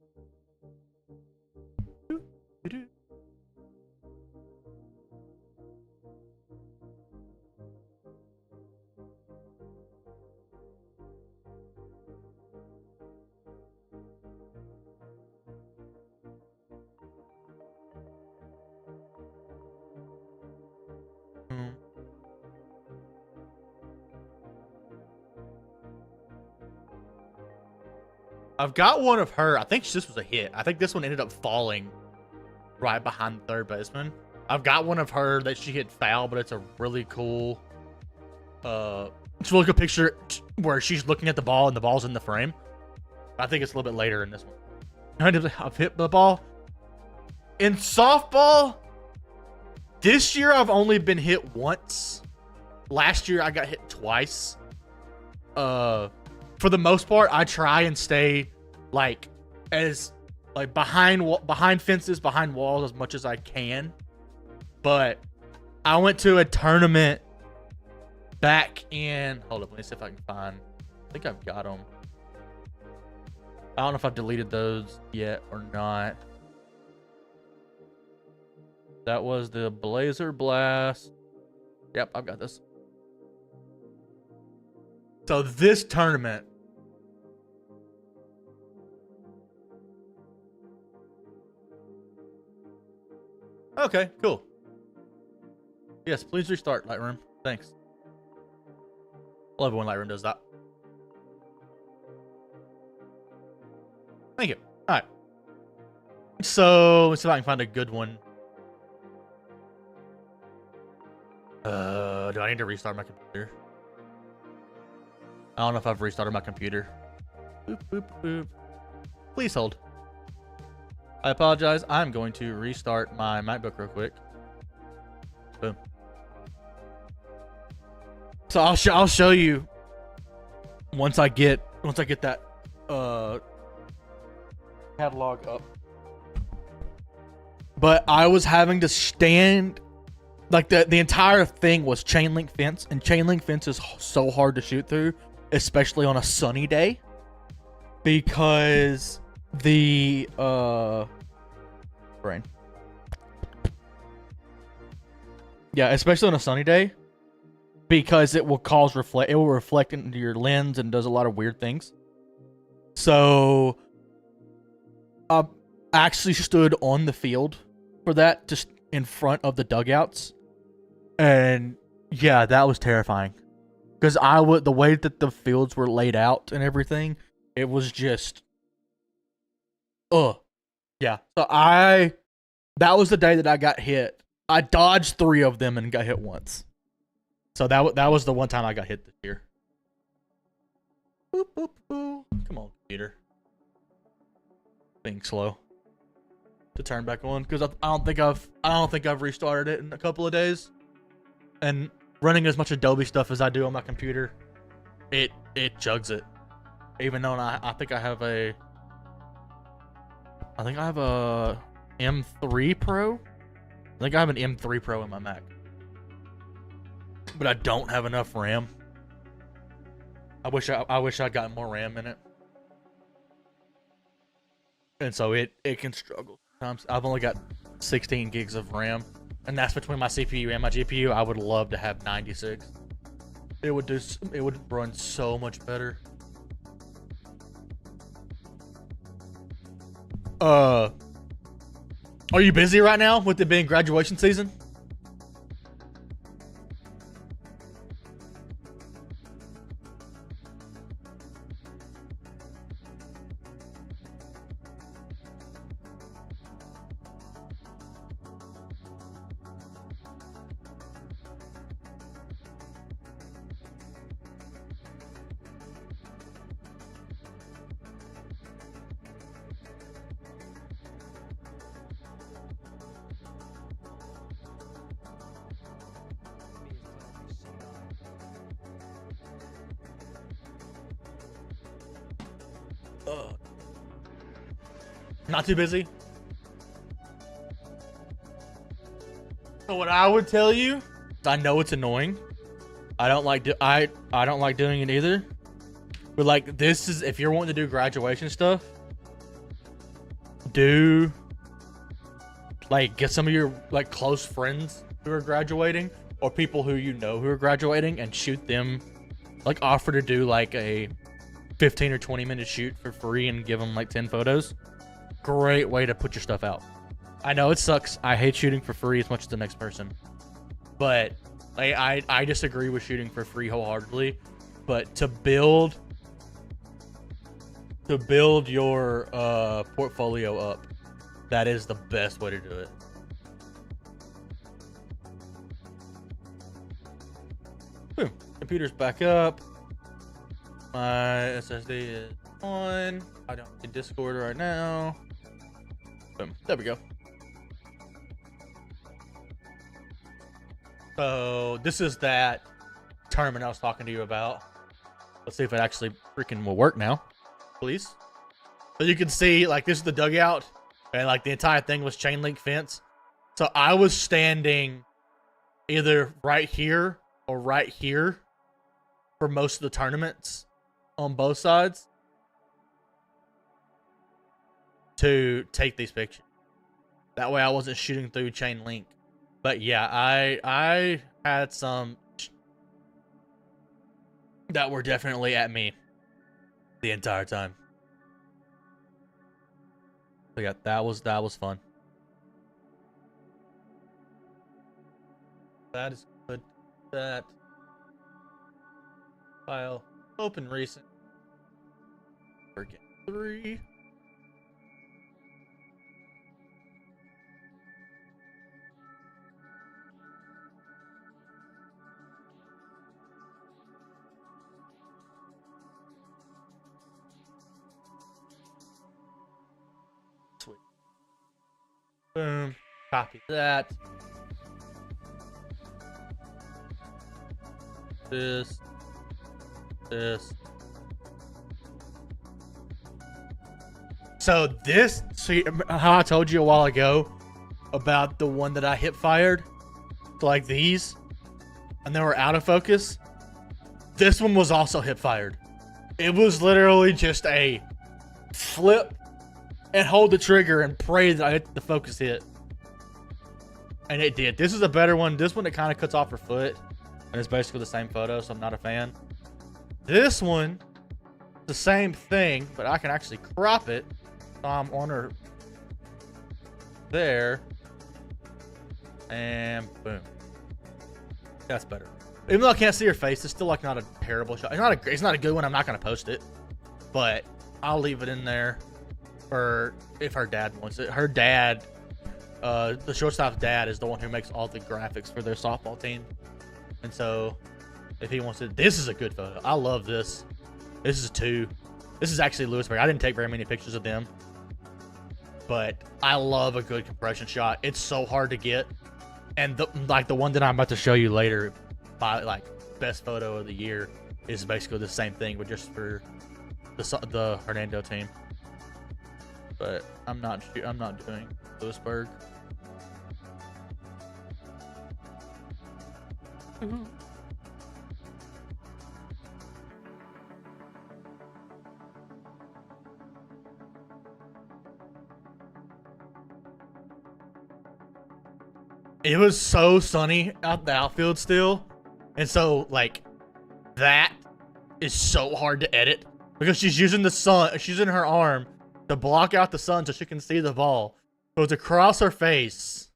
[SPEAKER 1] I've got one of her. I think this was a hit. I think this one ended up falling right behind the third baseman. I've got one of her that she hit foul, but it's a really cool, it's a really good picture where she's looking at the ball and the ball's in the frame. I think it's a little bit later in this one. I've hit the ball. In softball, this year I've only been hit once. Last year I got hit twice. For the most part, I try and stay like as like behind fences, behind walls as much as I can. But I went to a tournament back in. Hold up, let me see if I can find. I think I've got them. I don't know if I've deleted those yet or not. That was the Blazer Blast. Yep, I've got this. So this tournament. Okay, cool. Yes, please restart Lightroom. Thanks. I love it when Lightroom does that. Thank you. All right. So let's see if I can find a good one. Do I need to restart my computer? I don't know if I've restarted my computer. Boop, boop, boop. Please hold. I apologize. I'm going to restart my MacBook real quick. Boom. So I'll show you once I get that catalog up. But I was having to stand, like the entire thing was chain link fence, and chain link fence is so hard to shoot through, especially on a sunny day, because the brain. Yeah, especially on a sunny day, because it will reflect into your lens and does a lot of weird things. So I actually stood on the field for that, just in front of the dugouts, and yeah, that was terrifying, because the way that the fields were laid out and everything, it was just yeah. So that was the day that I got hit. I dodged 3 of them and got hit once. So that was the one time I got hit this year. Boop, boop, boop. Come on, computer. Being slow to turn back on, because I don't think I've restarted it in a couple of days. And running as much Adobe stuff as I do on my computer, it chugs it. Even though I think I have a M3 Pro. I think I have an M3 Pro in my Mac, but I don't have enough RAM. I wish I got more RAM in it, and so it can struggle sometimes. I've only got 16 gigs of RAM, and that's between my CPU and my GPU. I would love to have 96. It would run so much better. Are you busy right now with it being graduation season? Not too busy. So what I would tell you, I know it's annoying. I don't like doing it either. But like, this is, if you're wanting to do graduation stuff, get some of your like close friends who are graduating, or people who you know who are graduating, and shoot them, like offer to do like a 15 or 20 minute shoot for free and give them like 10 photos. Great way to put your stuff out. I know it sucks. I hate shooting for free as much as the next person, but I disagree with shooting for free wholeheartedly. But to build your portfolio up, that is the best way to do it. Boom. Computer's back up. My SSD is on. I don't need Discord right now. Boom. There we go. So this is that tournament I was talking to you about. Let's see if it actually freaking will work now. Please. So you can see, like, this is the dugout, and like the entire thing was chain link fence. So I was standing either right here or right here for most of the tournaments on both sides to take these pictures. That way I wasn't shooting through chain link. But yeah, I had some that were definitely at me the entire time. So yeah, that was fun. That is good. That file open recent. Forget 3. Sweet. Boom. Copy that. This. So this, see how I told you a while ago about the one that I hip fired, like these, and they were out of focus. This one was also hip fired. It was literally just a flip and hold the trigger and pray that I hit the focus hit. And it did. This is a better one. This one, it kind of cuts off her foot, and it's basically the same photo, so I'm not a fan. This one, the same thing, but I can actually crop it. So I'm on her there, and boom. That's better. Even though I can't see her face, it's still like not a terrible shot. It's not a good one. I'm not gonna post it, but I'll leave it in there for if her dad wants it. Her dad, the shortstop's dad, is the one who makes all the graphics for their softball team, and so if he wants it, this is a good photo. I love this. This is a 2. This is actually Lewisburg. I didn't take very many pictures of them, but I love a good compression shot. It's so hard to get, and the one that I'm about to show you later, by like best photo of the year, is basically the same thing, but just for the Hernando team. But I'm not doing Lewisburg. It was so sunny out the outfield still, and so like that is so hard to edit because she's using the sun. She's in her arm to block out the sun so she can see the ball. So it's across her face.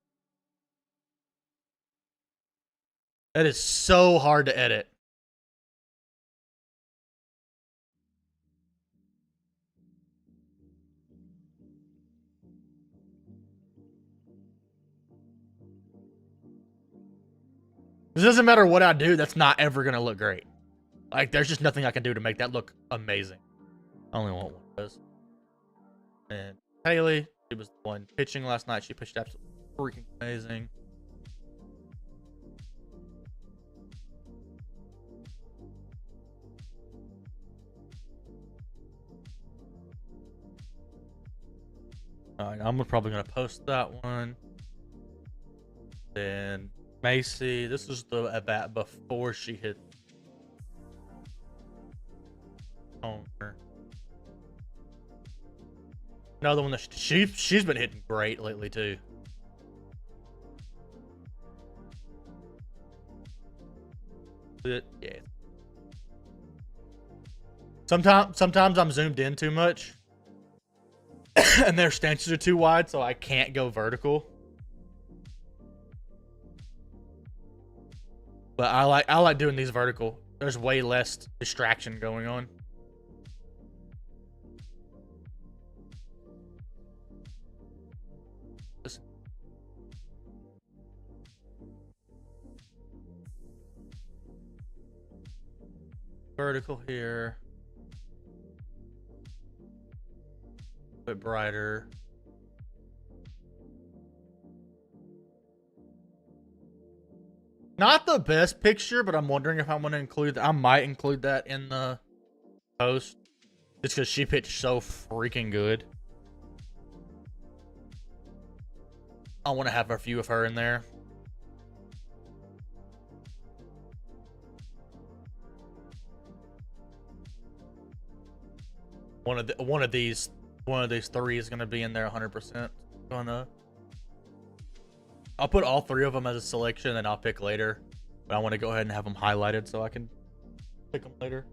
[SPEAKER 1] That is so hard to edit. It doesn't matter what I do, that's not ever going to look great. Like, there's just nothing I can do to make that look amazing. I only want one of those. And Haley, she was the one pitching last night. She pitched absolutely freaking amazing. Alright, I'm probably going to post that one. Then Macy, this is the at-bat before she hit homer. Another one that she's been hitting great lately too. Yeah. Sometimes I'm zoomed in too much, and their stances are too wide, so I can't go vertical. But I like doing these vertical. There's way less distraction going on. Vertical here. A bit brighter. Not the best picture, but I'm wondering if I'm going to include that. I might include that in the post. Just because she pitched so freaking good. I want to have a few of her in there. One of these three is gonna be in there 100%. I'll put all three of them as a selection, and I'll pick later. But I want to go ahead and have them highlighted so I can pick them later.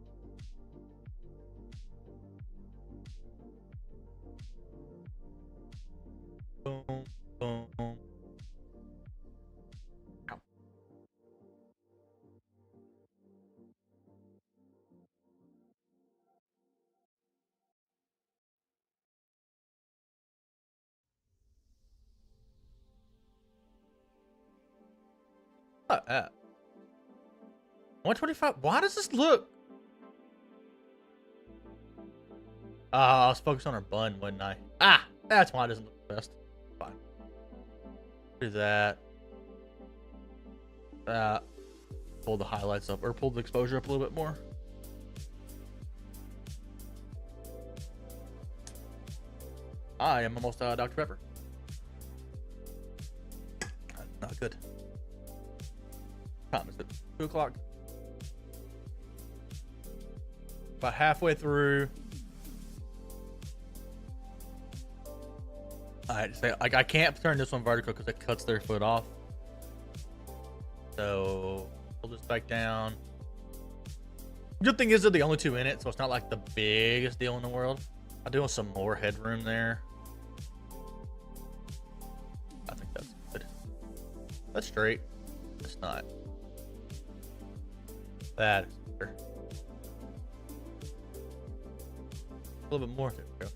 [SPEAKER 1] Boom, boom, boom. What at? 125. Why does this look? I was focused on her bun, wasn't I? Ah, that's why it doesn't look the best. Fine. Do that. Pull the highlights up, or pull the exposure up a little bit more. I am almost Dr. Pepper. That's not good. What time is it? 2 o'clock. About halfway through. Alright, so like I can't turn this one vertical because it cuts their foot off. So pull this back down. Good thing is they're the only two in it, so it's not like the biggest deal in the world. I'm doing some more headroom there. I think that's good. That's straight. It's not. That is better. A little bit more. There we go.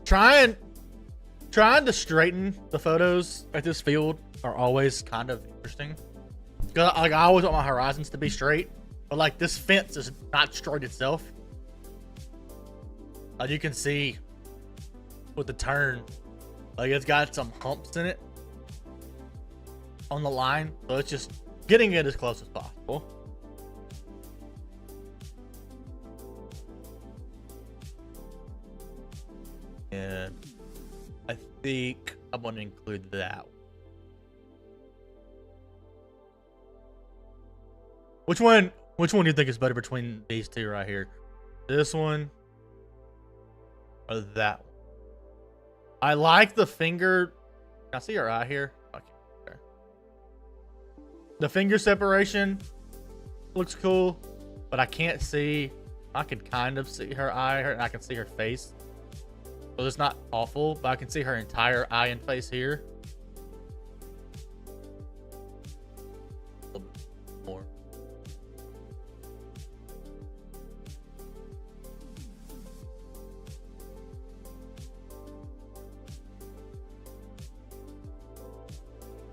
[SPEAKER 1] Trying to straighten the photos at this field are always kind of interesting. Cause like I always want my horizons to be straight, but like this fence is not straight itself. As you can see with the turn, like it's got some humps in it on the line, so it's just getting it as close as possible. And I think I'm going to include that. Which one do you think is better between these two right here? This one or that one? I like the finger. Can I see her eye here? I can't. Okay. The finger separation looks cool, but I can't see. I can kind of see her eye, and I can see her face. So it's not awful, but I can see her entire eye and face here. A little bit more.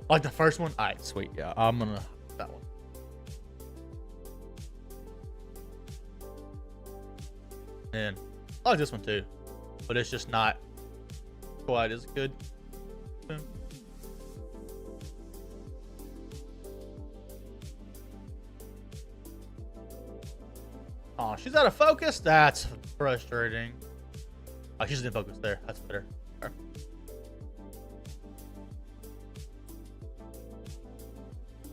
[SPEAKER 1] Like the first one? Alright, sweet. Yeah, I'm gonna that one. And I like this one too. But it's just not quite as good. Oh, she's out of focus? That's frustrating. Oh, she's in focus there. That's better. Right.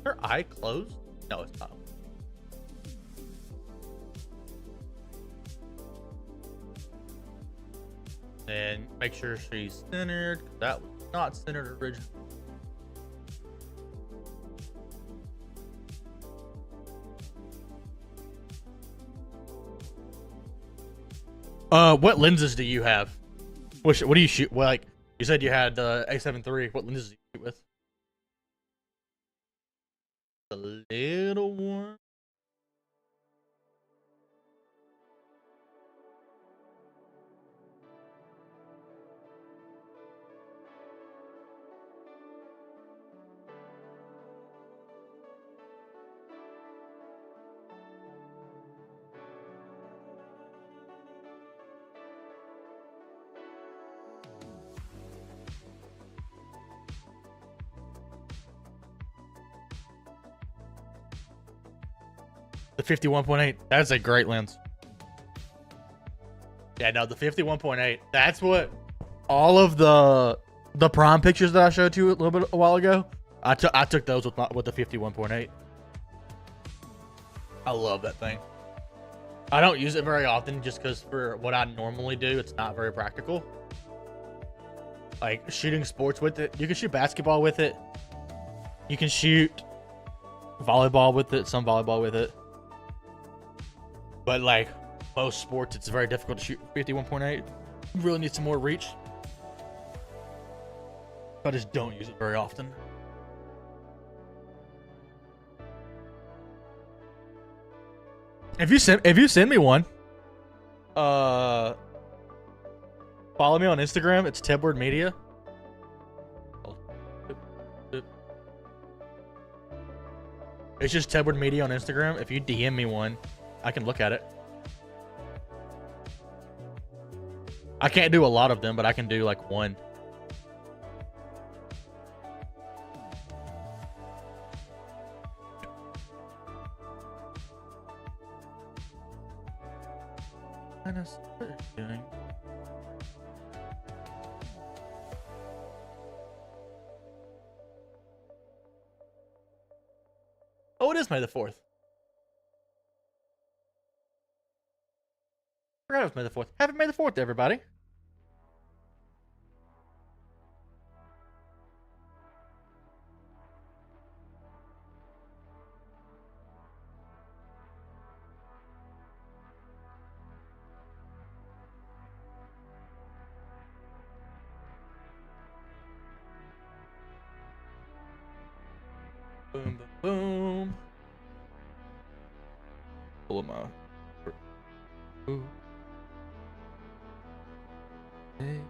[SPEAKER 1] Her eye closed? No, it's not. And make sure she's centered. That was not centered originally. What lenses do you have? What do you shoot? Well, like you said, you had the A7 III. What lenses do you shoot with? The little one. The 51.8. That's a great lens. Yeah, no, the 51.8. That's what all of the prime pictures that I showed you a while ago. I took those with the 51.8. I love that thing. I don't use it very often just because for what I normally do, it's not very practical. Like shooting sports with it, you can shoot basketball with it. You can shoot volleyball with it, some volleyball with it. But like most sports, it's very difficult to shoot 51.8. You really need some more reach. I just don't use it very often. If you send me one, follow me on Instagram. It's Tedward Media. It's just Tedward Media on Instagram. If you DM me one, I can look at it. I can't do a lot of them, but I can do like one. What is it doing? Oh, it is May the 4th. I forgot it was May the 4th. Happy May the 4th, everybody. Boom, boom, boom. Pull them out. Ooh. Hey,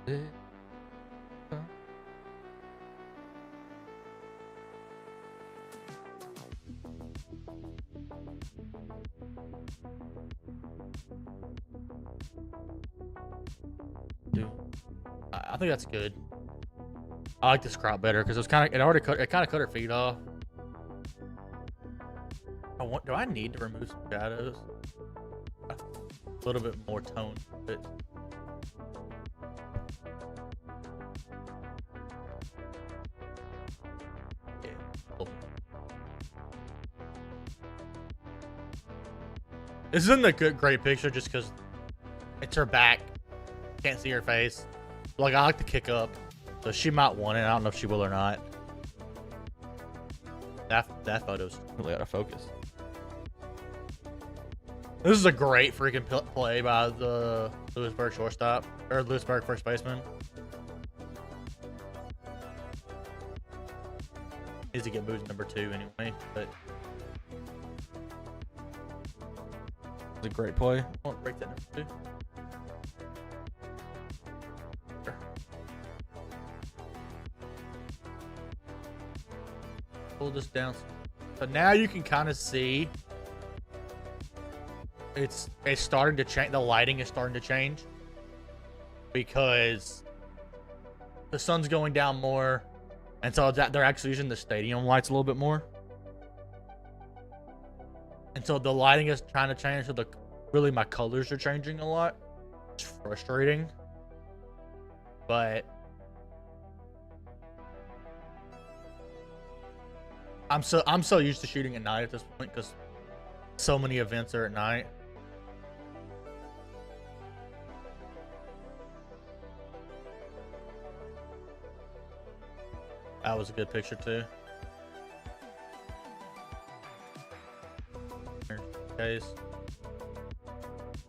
[SPEAKER 1] hey, Dude, I think that's good. I like this crop better because it kind of cut her feet off. Do I need to remove some shadows? A little bit more tone to it. Yeah. Cool. This isn't a great picture just because it's her back. Can't see her face. Like, I like to kick up. So she might want it. I don't know if she will or not. That photo's really out of focus. This is a great freaking play by the Lewisburg shortstop, or Lewisburg first baseman. Needs to get moved to number 2 anyway, but it's a great play. I won't break that number 2. Pull this down. So now you can kind of see it's starting to change. The lighting is starting to change because the sun's going down more, and so they're actually using the stadium lights a little bit more, and so the lighting is trying to change. So really my colors are changing a lot. It's frustrating, but I'm so used to shooting at night at this point because so many events are at night. That was a good picture too. Case.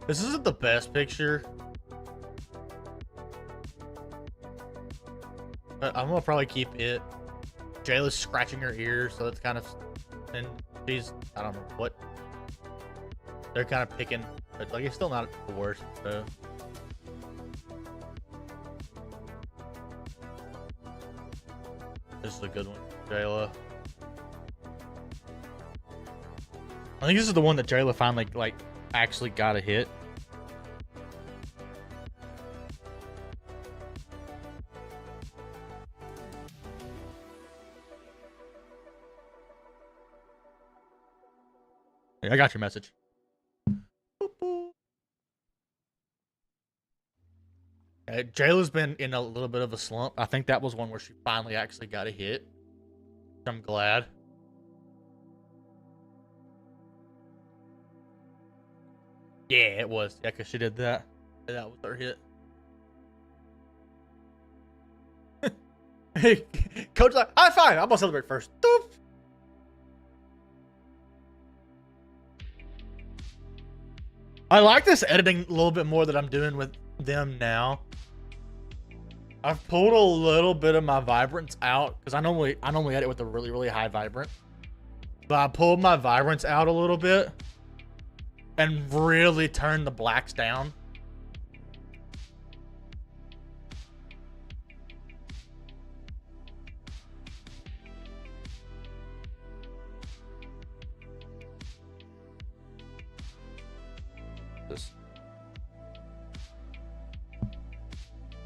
[SPEAKER 1] This isn't the best picture, but I'm gonna probably keep it. Jayla's scratching her ear, so that's kind of, and she's, I don't know what, they're kind of picking, but like it's still not the worst. So this is a good one, Jayla. I think this is the one that Jayla finally like actually got a hit. I got your message. Jayla's been in a little bit of a slump. I think that was one where she finally actually got a hit. I'm glad. Yeah, it was. Yeah, because she did that. That was her hit. Hey, Coach like, high five. I'm gonna celebrate first. Doop. I like this editing a little bit more that I'm doing with them now. I've pulled a little bit of my vibrance out because I normally edit with a really high vibrant, but I pulled my vibrance out a little bit and really turned the blacks down.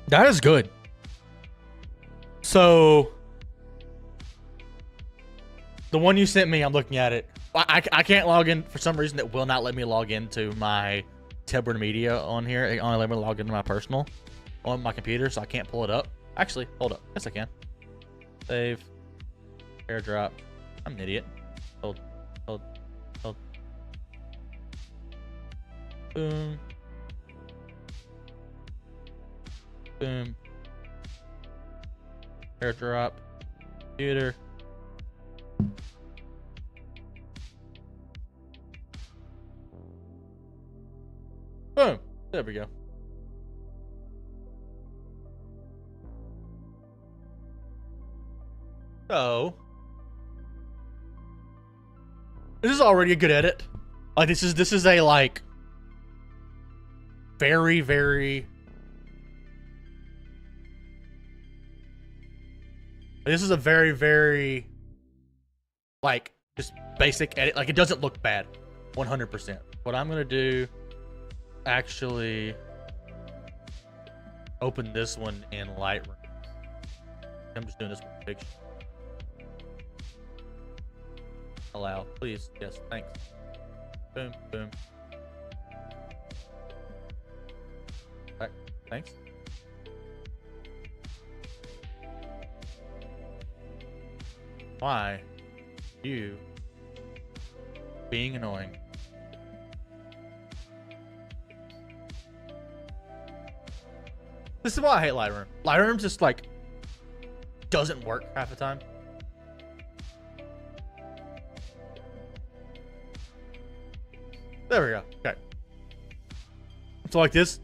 [SPEAKER 1] That is good. So the one you sent me, I'm looking at it. I can't log in for some reason. It will not let me log into my Tebber Media on here. It only let me log into my personal on my computer, so I can't pull it up. Actually, hold up. Yes, I can. Save. AirDrop. I'm an idiot. Hold. Boom. Boom. AirDrop. Computer. Boom. There we go. So this is already a good edit. Like this is a like very this is a very like just basic edit. Like it doesn't look bad 100%. What I'm gonna do, actually open this one in Lightroom. I'm just doing this with picture. Allow, please. Yes, thanks. Boom, boom. Right, thanks. Why? You being annoying. This is why I hate Lightroom. Lightroom just like doesn't work half the time. There we go. Okay. So like this.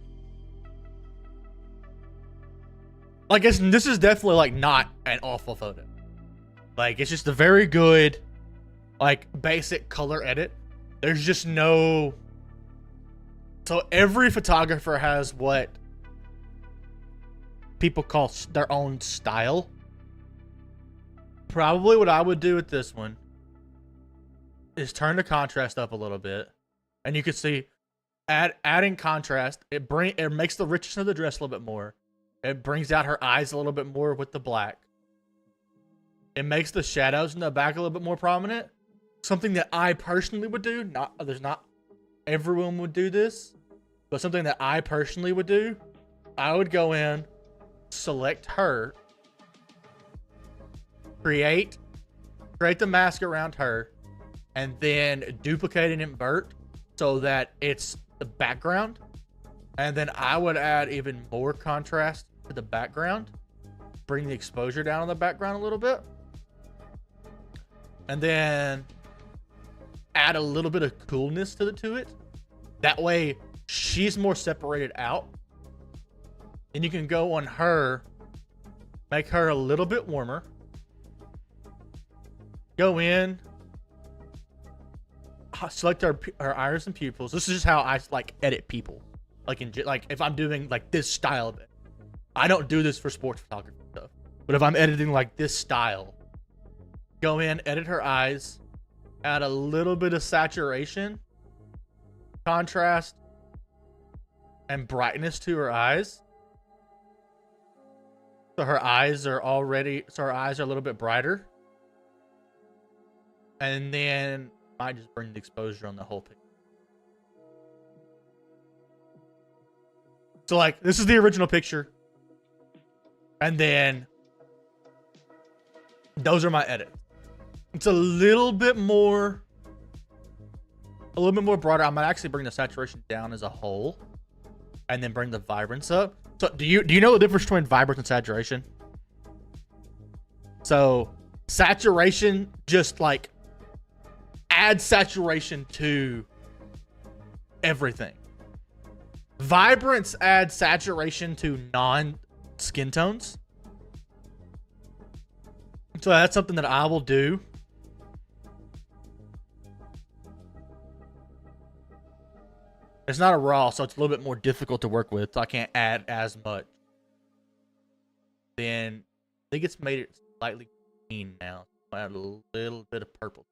[SPEAKER 1] Like this is definitely like not an awful photo. Like it's just a very good, like basic color edit. There's just no. So every photographer has what people call their own style. Probably what I would do with this one is turn the contrast up a little bit, and you can see adding contrast. It makes the richness of the dress a little bit more. It brings out her eyes a little bit more with the black. It makes the shadows in the back a little bit more prominent. Something that I personally would do. Not everyone would do this, but something that I personally would do. I would go in, select her, create the mask around her, and then duplicate and invert so that it's the background. And then I would add even more contrast to the background, bring the exposure down on the background a little bit, and then add a little bit of coolness to it. That way she's more separated out. And you can go on her, make her a little bit warmer. Go in, select her iris and pupils. This is just how I like edit people. Like if I'm doing like this style of it. I don't do this for sports photography stuff. But if I'm editing like this style, go in, edit her eyes, add a little bit of saturation, contrast, and brightness to her eyes. So her eyes are a little bit brighter. And then I just bring the exposure on the whole picture. So like, this is the original picture. And then those are my edits. It's a little bit more brighter. I might actually bring the saturation down as a whole and then bring the vibrance up. So do you know the difference between vibrance and saturation? So saturation just like adds saturation to everything. Vibrance adds saturation to non-skin tones. So that's something that I will do. It's not a raw, so it's a little bit more difficult to work with. So I can't add as much. Then I think it's made it slightly green now. I'll add a little bit of purple.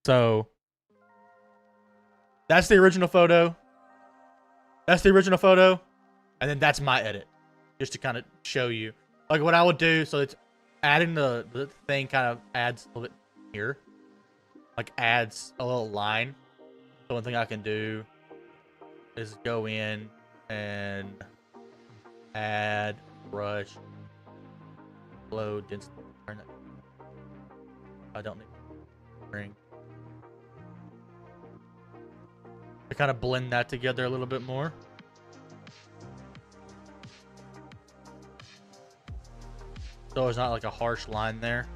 [SPEAKER 1] So that's the original photo. That's the original photo. And then that's my edit. Just to kind of show you. Like what I would do, so it's adding the thing kind of adds a little bit here. Like adds a little line. So one thing I can do is go in and add brush, flow, density. Turn it. I don't need ring. To kind of blend that together a little bit more. So it's not like a harsh line there.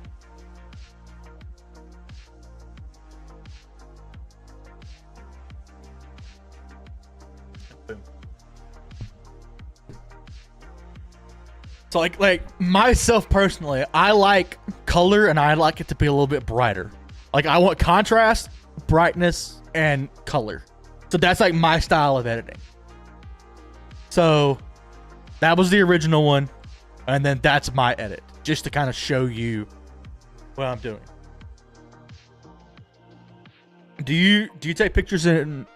[SPEAKER 1] Boom. So like myself personally, I like color and I like it to be a little bit brighter. Like I want contrast, brightness, and color. So that's like my style of editing. So that was the original one. And then that's my edit. Just to kind of show you what I'm doing. Do you take pictures in...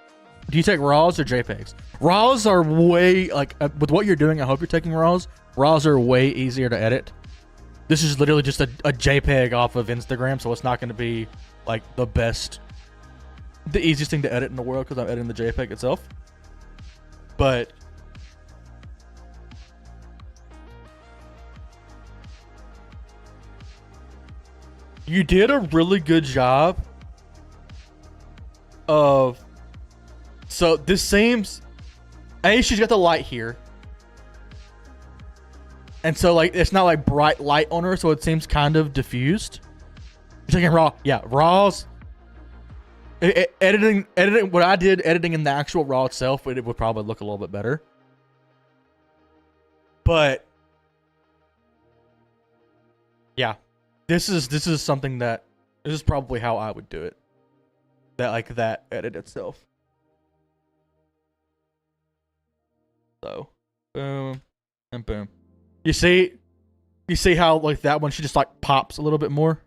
[SPEAKER 1] Do you take RAWs or JPEGs? RAWs are way... Like, with what you're doing, I hope you're taking RAWs. RAWs are way easier to edit. This is literally just a JPEG off of Instagram. So it's not going to be, like, the best... The easiest thing to edit in the world because I'm editing the JPEG itself. But... You did a really good job of... So this seems... she's got the light here. And so like it's not like bright light on her, so it seems kind of diffused. You're taking RAW. Yeah, RAWs. Editing what I did, editing in the actual RAW itself, it would probably look a little bit better. But... Yeah. This is something that this is probably how I would do it. That edit itself. So boom and boom. You see how like that one she just like pops a little bit more.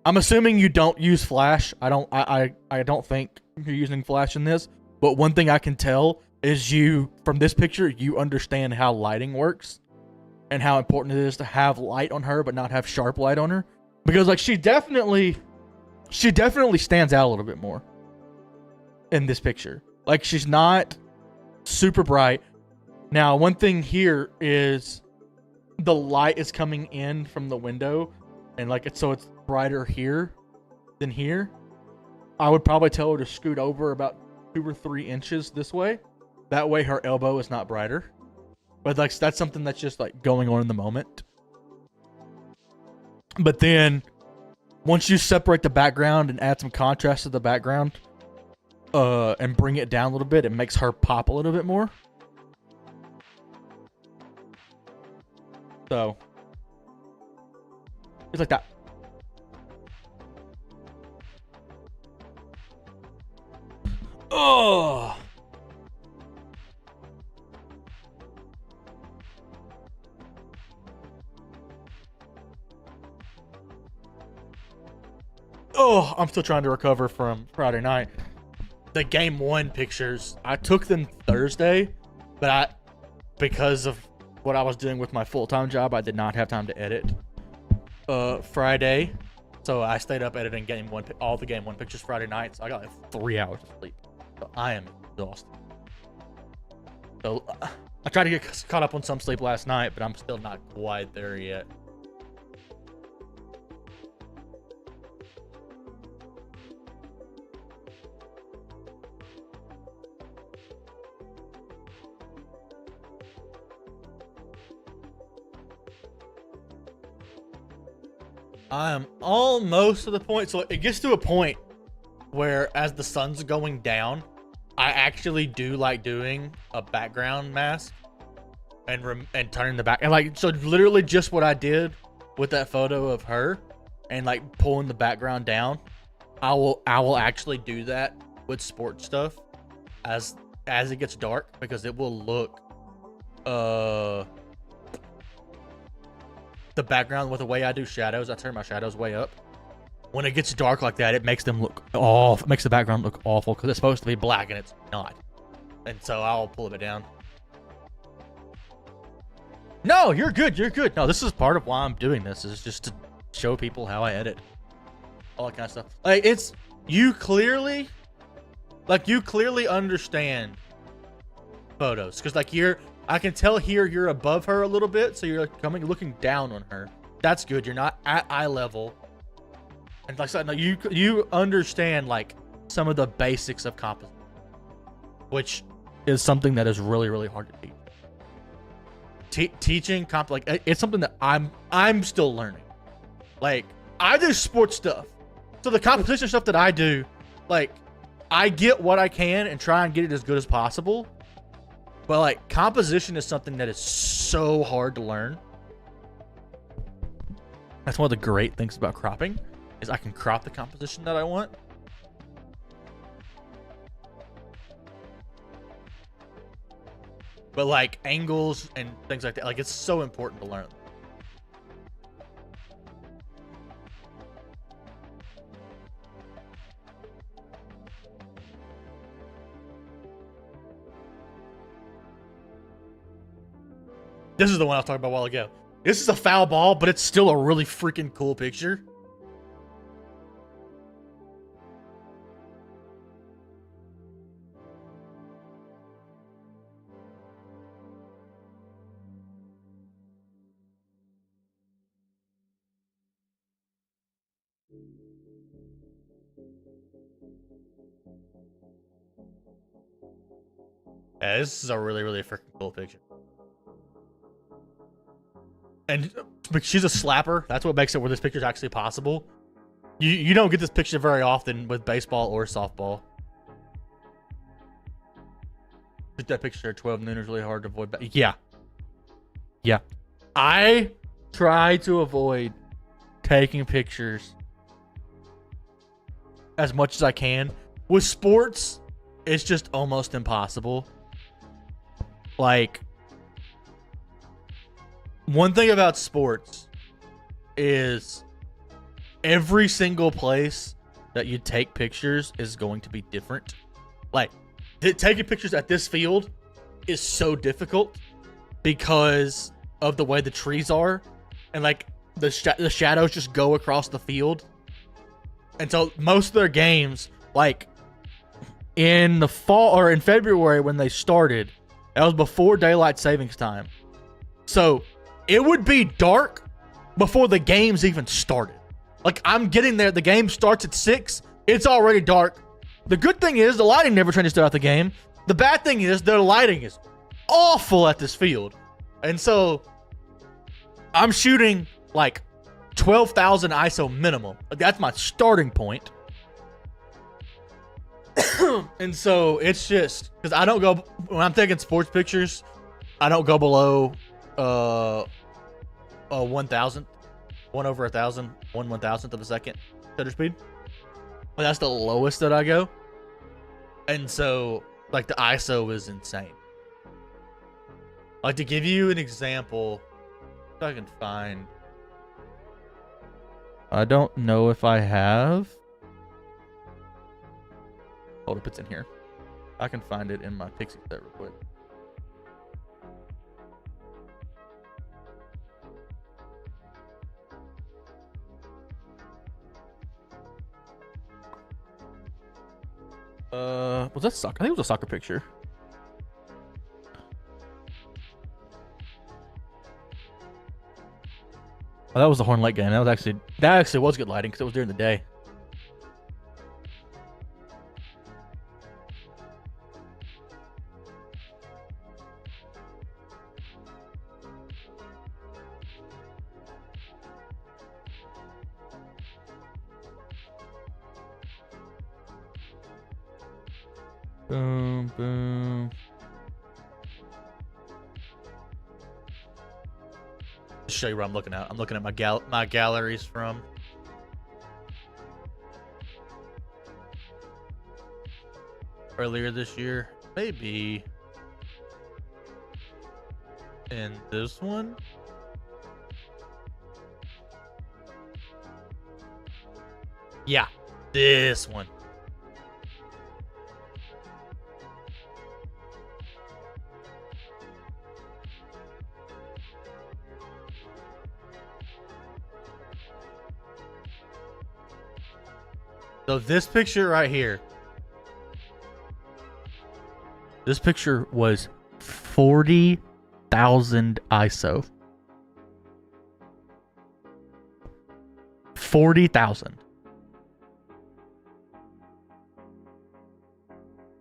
[SPEAKER 1] I'm assuming you don't use flash. I don't think you're using flash in this. But one thing I can tell is you from this picture you understand how lighting works. And how important it is to have light on her, but not have sharp light on her. Because like she definitely stands out a little bit more in this picture. Like she's not super bright. Now, one thing here is the light is coming in from the window, and like it's brighter here than here. I would probably tell her to scoot over about 2 or 3 inches this way. That way her elbow is not brighter. But like that's something that's just like going on in the moment. But then once you separate the background and add some contrast to the background and bring it down a little bit, it makes her pop a little bit more. So just like that. Oh. Oh, I'm still trying to recover from Friday night. The game 1 pictures, I took them Thursday, but because of what I was doing with my full-time job, I did not have time to edit Friday. So I stayed up editing all the game 1 pictures Friday night. So I got like 3 hours of sleep. So I am exhausted. So I tried to get caught up on some sleep last night, but I'm still not quite there yet. I am almost to the point. So it gets to a point where as the sun's going down, I actually do like doing a background mask and turning the back. And like, so literally just what I did with that photo of her and like pulling the background down. I will actually do that with sports stuff as it gets dark, because it will look the background with the way I do shadows. I turn my shadows way up. When it gets dark like that, it makes them look off. It makes the background look awful because it's supposed to be black and it's not. And so I'll pull it down. No, you're good. You're good. No, this is part of why I'm doing this, is just to show people how I edit. All that kind of stuff. Like, it's, you clearly understand photos. Because like I can tell here you're above her a little bit. So you're like looking down on her. That's good. You're not at eye level. And like I said, no, you understand like some of the basics of composition, which is something that is really, really hard to teach. Teaching like it's something that I'm still learning. Like, I do sports stuff, so the competition stuff that I do, like, I get what I can and try and get it as good as possible. But like, composition is something that is so hard to learn. That's one of the great things about cropping, is I can crop the composition that I want. But like angles and things like that, like, it's so important to learn. This is the one I was talking about a while ago. This is a foul ball, but it's still a really freaking cool picture. Yeah, this is a really, really freaking cool picture. And she's a slapper. That's what makes it where this picture is actually possible. You don't get this picture very often with baseball or softball. Get that picture at 12 noon is really hard to avoid. Yeah. Yeah. I try to avoid taking pictures as much as I can. With sports, it's just almost impossible. Like, one thing about sports is every single place that you take pictures is going to be different. Like, taking pictures at this field is so difficult because of the way the trees are, and like the shadows just go across the field. And so most of their games, like in the fall or in February when they started, that was before daylight savings time. So it would be dark before the games even started. Like, I'm getting there. The game starts at 6. It's already dark. The good thing is the lighting never changes throughout the game. The bad thing is their lighting is awful at this field. And so I'm shooting like 12,000 ISO minimum. Like, that's my starting point. And so it's just because I don't go, when I'm taking sports pictures, I don't go below 1,000, 1/1,000, 1/1000th of a second shutter speed. But that's the lowest that I go. And so like the ISO is insane. Like, to give you an example, if I can find, I don't know if I have. Hold up, it's in here. I can find it in my Pixie set real quick. Was that soccer? I think it was a soccer picture. Oh, that was the Horn Lake game. That actually was good lighting because it was during the day. Boom, boom. Show you what I'm looking at. I'm looking at my galleries from earlier this year. Maybe in this one. Yeah, this one. So this picture right here, this picture was 40,000 ISO. 40,000.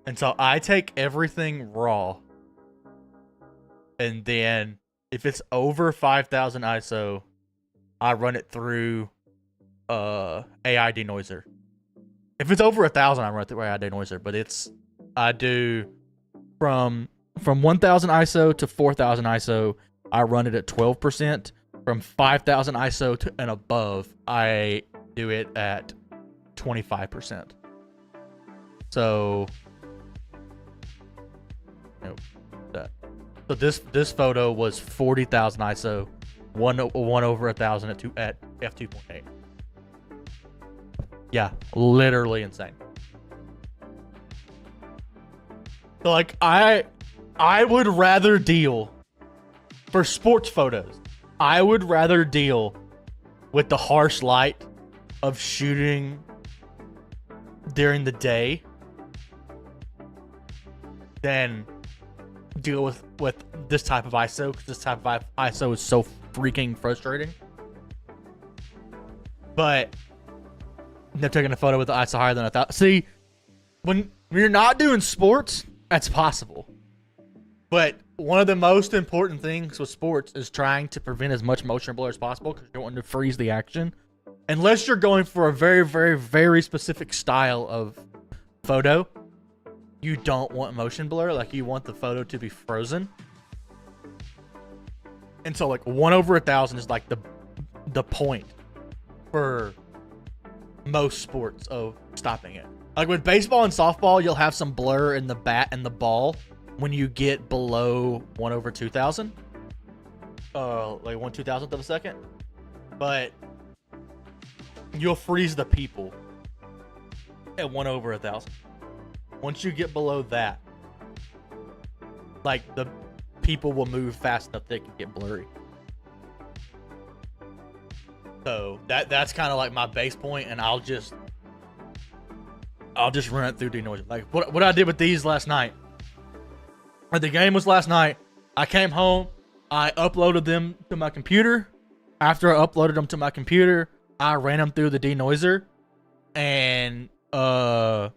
[SPEAKER 1] And so I take everything raw, and then if it's over 5,000 ISO, I run it through AI denoiser. If it's over 1,000, I run it through AI denoiser. But I do from 1,000 ISO to 4,000 ISO, I run it at 12%. From 5,000 ISO and above, I do it at 25%. So, so this photo was 40,000 ISO, one over 1,000 at f2.8. Yeah, literally insane. So like I would rather deal for sports photos. I would rather deal with the harsh light of shooting during the day than deal with this type of ISO, because this type of ISO is so freaking frustrating. But they're taking a photo with the ISO higher than 1,000. See, when you're not doing sports, that's possible. But one of the most important things with sports is trying to prevent as much motion blur as possible, because you don't want to freeze the action. Unless you're going for a very, very, very specific style of photo, you don't want motion blur. Like, you want the photo to be frozen. And so like 1 over 1,000 is like the point for most sports of stopping it. Like with baseball and softball, you'll have some blur in the bat and the ball when you get below 1 over 2,000. Like 1/2000th of a second. But you'll freeze the people at 1 over 1,000. Once you get below that, like the people will move fast enough they can get blurry. So that's kind of like my base point, and I'll just run it through denoiser. Like what I did with these last night. The game was last night. I came home. I uploaded them to my computer. After I uploaded them to my computer, I ran them through the denoiser, and my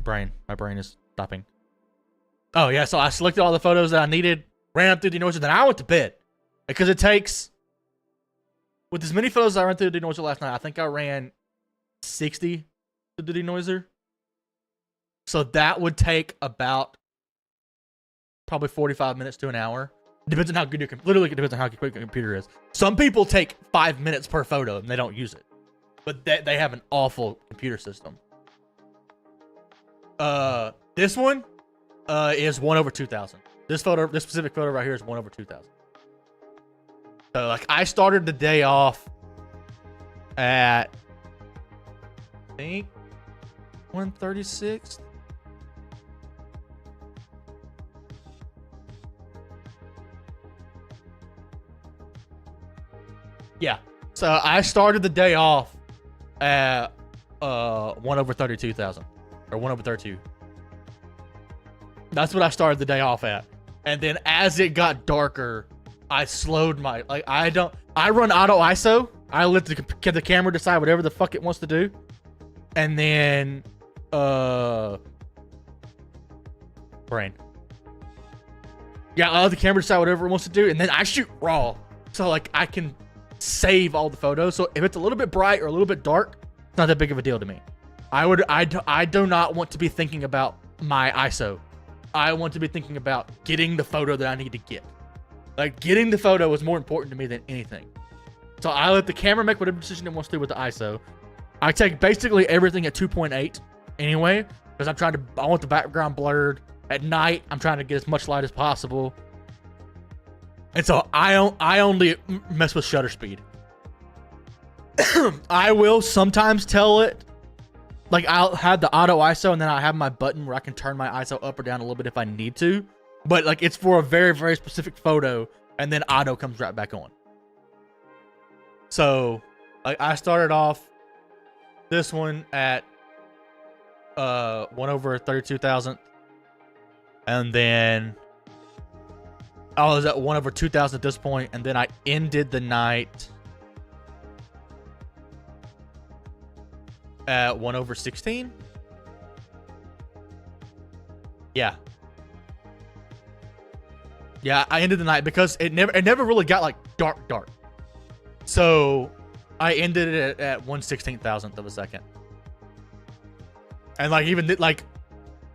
[SPEAKER 1] brain is stopping. Oh yeah, so I selected all the photos that I needed, ran them through the denoiser, then I went to bed, because it takes, with as many photos as I ran through the denoiser last night, I think I ran 60 to the denoiser. So that would take about probably 45 minutes to an hour. Depends on how good literally it depends on how quick your computer is. Some people take 5 minutes per photo and they don't use it, but they have an awful computer system. This one is 1 over 2,000. This specific photo right here is 1 over 2,000. So like I started the day off at, I think, 136. Yeah. So I started the day off at 1 over 32,000. or 1/32. That's what I started the day off at. And then as it got darker, I slowed my, like, I run auto ISO. I let the camera decide whatever the fuck it wants to do. And then, brain. Yeah, I let the camera decide whatever it wants to do. And then I shoot raw. So, like, I can save all the photos. So if it's a little bit bright or a little bit dark, it's not that big of a deal to me. I do not want to be thinking about my ISO. I want to be thinking about getting the photo that I need to get. Like, getting the photo is more important to me than anything. So I let the camera make whatever decision it wants to do with the ISO. I take basically everything at 2.8 anyway, because I want the background blurred. At night, I'm trying to get as much light as possible. And so I only mess with shutter speed. I will sometimes tell it, like, I'll have the auto ISO and then I have my button where I can turn my ISO up or down a little bit if I need to. But, like, it's for a very, very specific photo, and then auto comes right back on. So, I started off this one at 1/32,000, and then I was at 1/2000 at this point, and then I ended the night at 1/16. Yeah. Yeah, I ended the night because it never really got like dark. So I ended it at 1/16,000th of a second. And like even like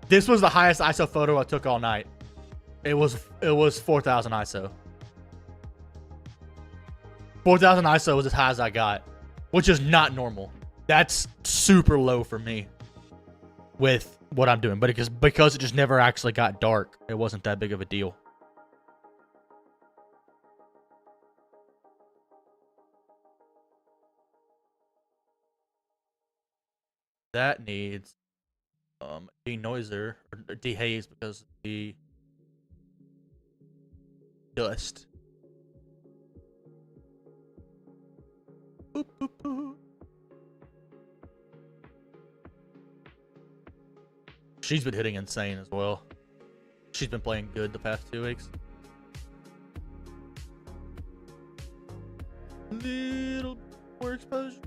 [SPEAKER 1] this was the highest ISO photo I took all night. It was 4,000 ISO. 4,000 ISO was as high as I got, which is not normal. That's super low for me with what I'm doing, but because it just never actually got dark, it wasn't that big of a deal. That needs denoiser or dehaze because of the dust. Boop, boop, boop. She's been hitting insane as well. She's been playing good the past 2 weeks. Little more exposure.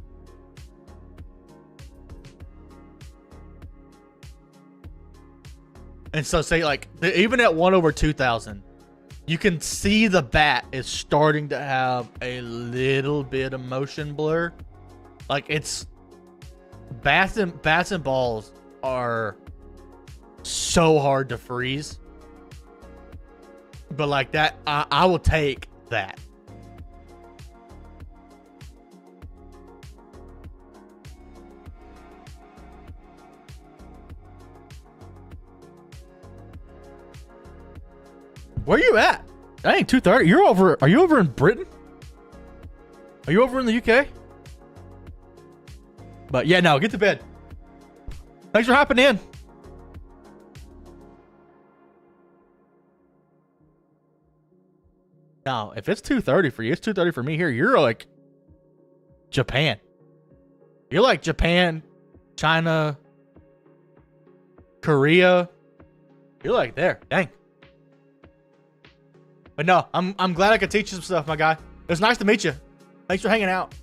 [SPEAKER 1] And so say like even at 1/2000, you can see the bat is starting to have a little bit of motion blur. Like it's bats and balls are so hard to freeze. But like that, I will take that. Where you at? That ain't 2:30. You're over. Are you over in Britain? Are you over in the UK? But yeah, no, get to bed. Thanks for hopping in. No, if it's 2:30 for you, it's 2:30 for me here. You're like Japan. You're like Japan, China, Korea. You're like there. Dang. But no, I'm glad I could teach you some stuff, my guy. It was nice to meet you. Thanks for hanging out.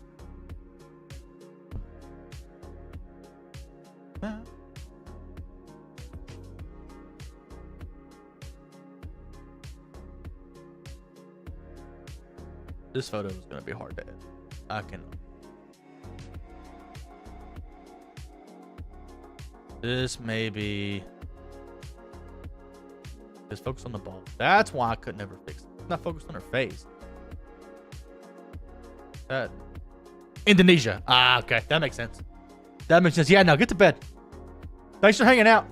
[SPEAKER 1] This photo is gonna be hard to edit. I can. This may be. Just focus on the ball. That's why I could never fix it. It's not focused on her face. That. Indonesia. Ah, okay. That makes sense. That makes sense. Yeah, no, get to bed. Thanks for hanging out.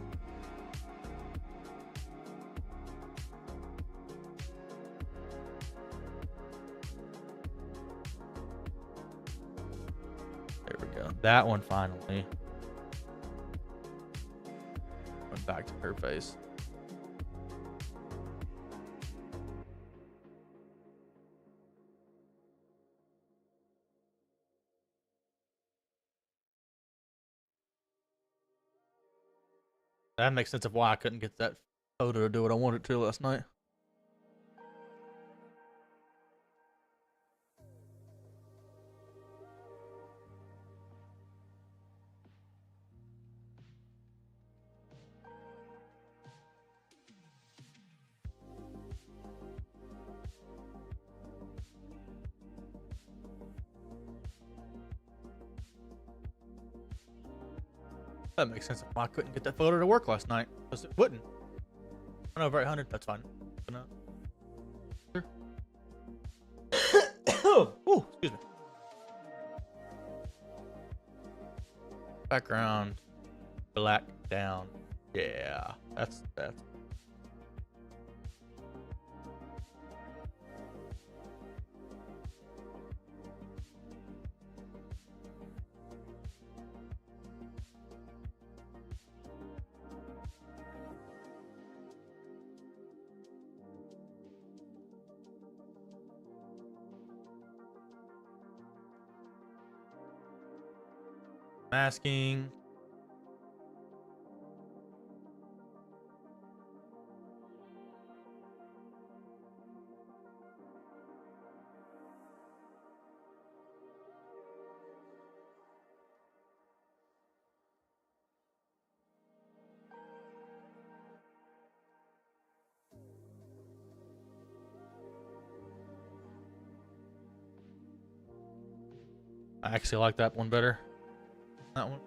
[SPEAKER 1] There we go. That one finally. Went back to her face. That makes sense of why I couldn't get that photo to do what I wanted to last night. That makes sense of why I couldn't get that photo to work last night. Because it wouldn't. I know, right, 100. That's fine. Sure. Oh, excuse me. Background. Black down. Yeah. That's. Masking. I actually like that one better. That one.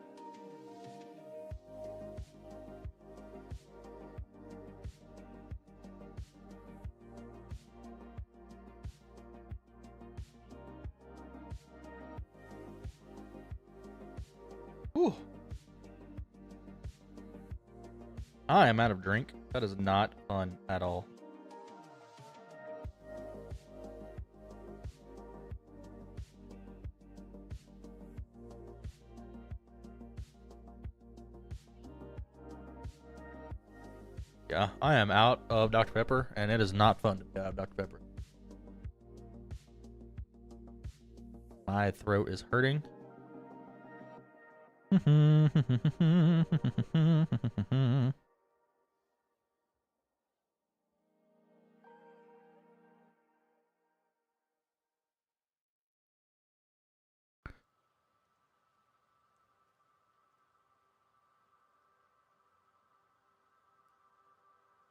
[SPEAKER 1] Ooh. I am out of drink. That is not fun at all. Yeah, I am out of Dr. Pepper, and it is not fun to be out of Dr. Pepper. My throat is hurting.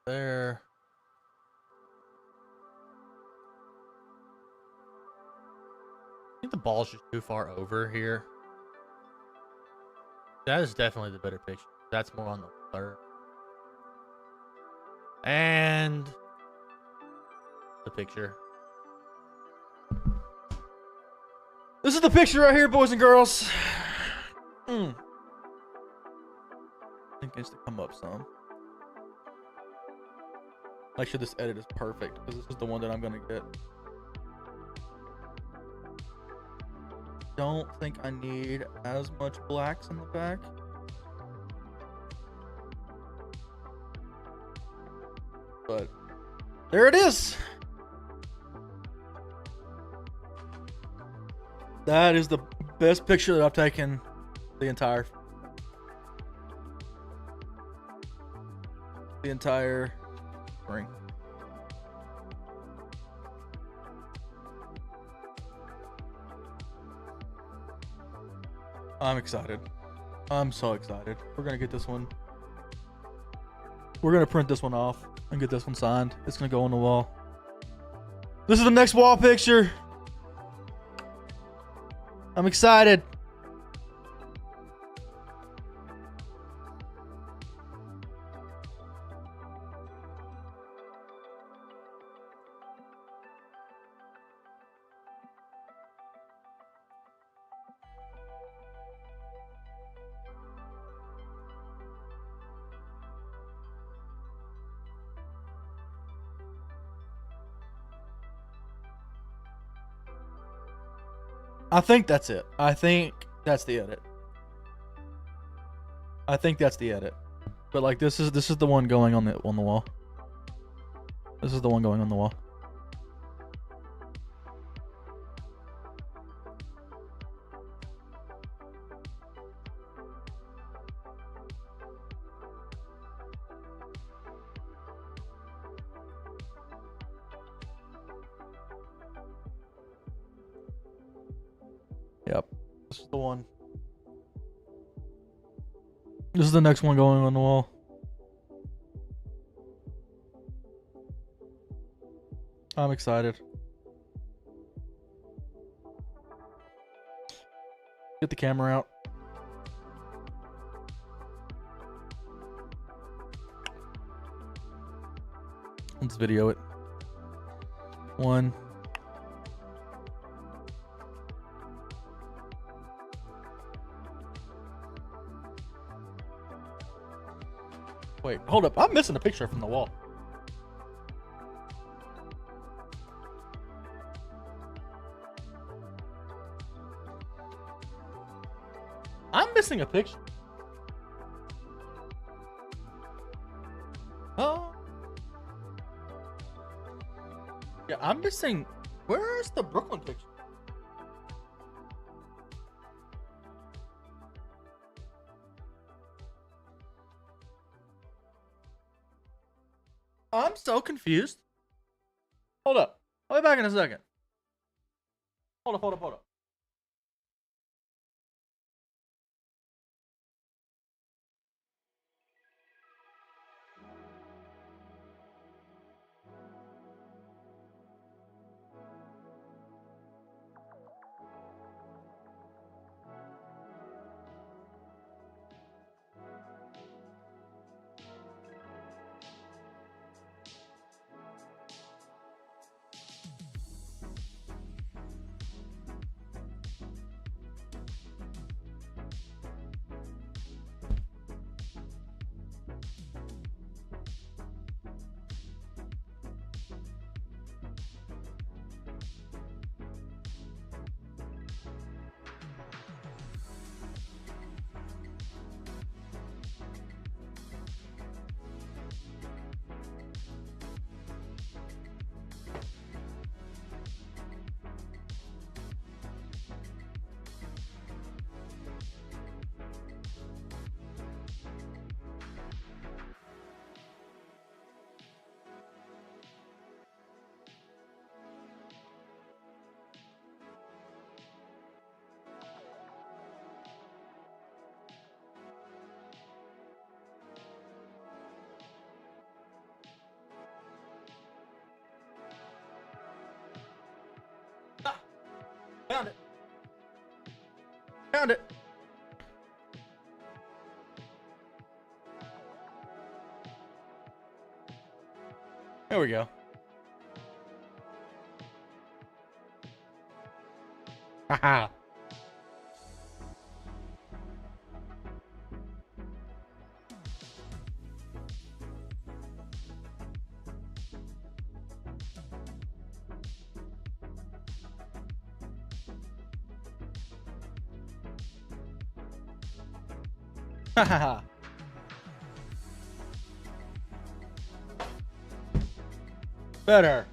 [SPEAKER 1] There. I think the ball's just too far over here. That is definitely the better picture. That's more on the third. And the picture. This is the picture right here, boys and girls. I think it needs to come up some. Make sure this edit is perfect, because this is the one that I'm gonna get. Don't think I need as much blacks in the back. But there it is. That is the best picture that I've taken the entire spring. I'm excited. I'm so excited. We're gonna get this one. We're gonna print this one off and get this one signed. It's gonna go on the wall. This is the next wall picture. I'm excited. I think that's it. I think that's the edit. But like this is the one going on the wall. This is the one going on the wall. Yep. This is the one. This is the next one going on the wall. I'm excited. Get the camera out. Let's video it. 1. Wait, hold up. I'm missing a picture from the wall. I'm missing a picture. Oh. Yeah, I'm missing. Where's the Brooklyn picture? I'm so confused. Hold up. I'll be back in a second. Hold up. Found it. Found it. There we go. Haha. Haha. Better.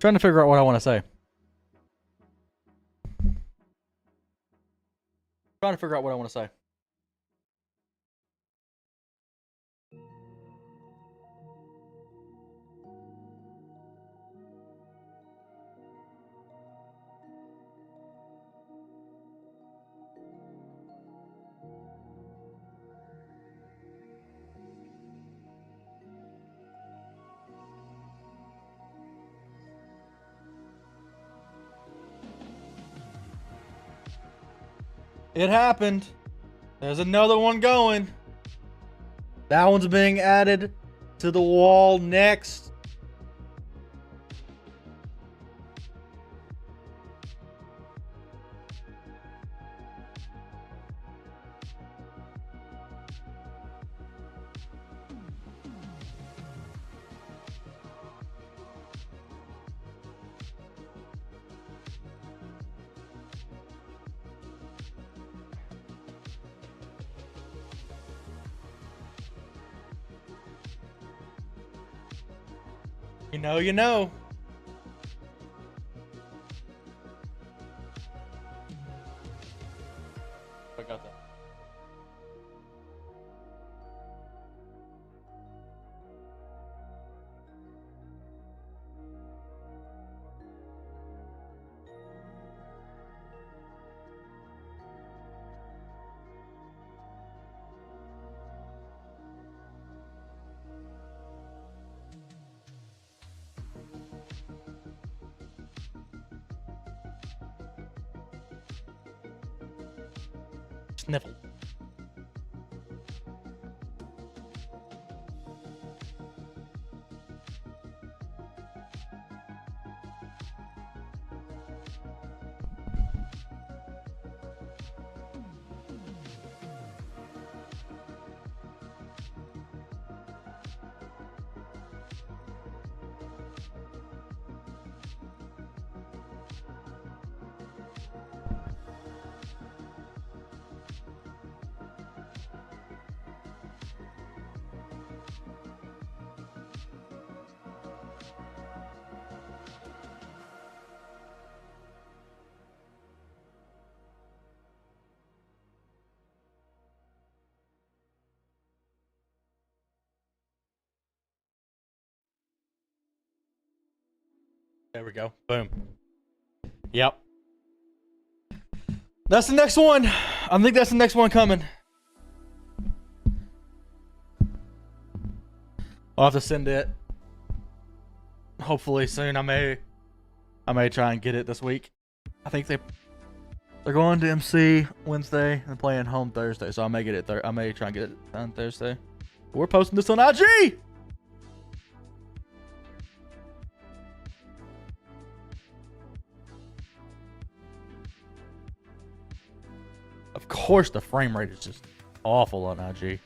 [SPEAKER 1] Trying to figure out what I want to say. Trying to figure out what I want to say. It happened. There's another one going. That one's being added to the wall next. You know. I got that. Sniffle. There we go. Boom. Yep. That's the next one. I think that's the next one coming. I'll have to send it. Hopefully soon. I may try and get it this week. I think they're going to MC Wednesday and playing home Thursday, so I may get it. I may try and get it on Thursday. We're posting this on IG. Of course, the frame rate is just awful on IG.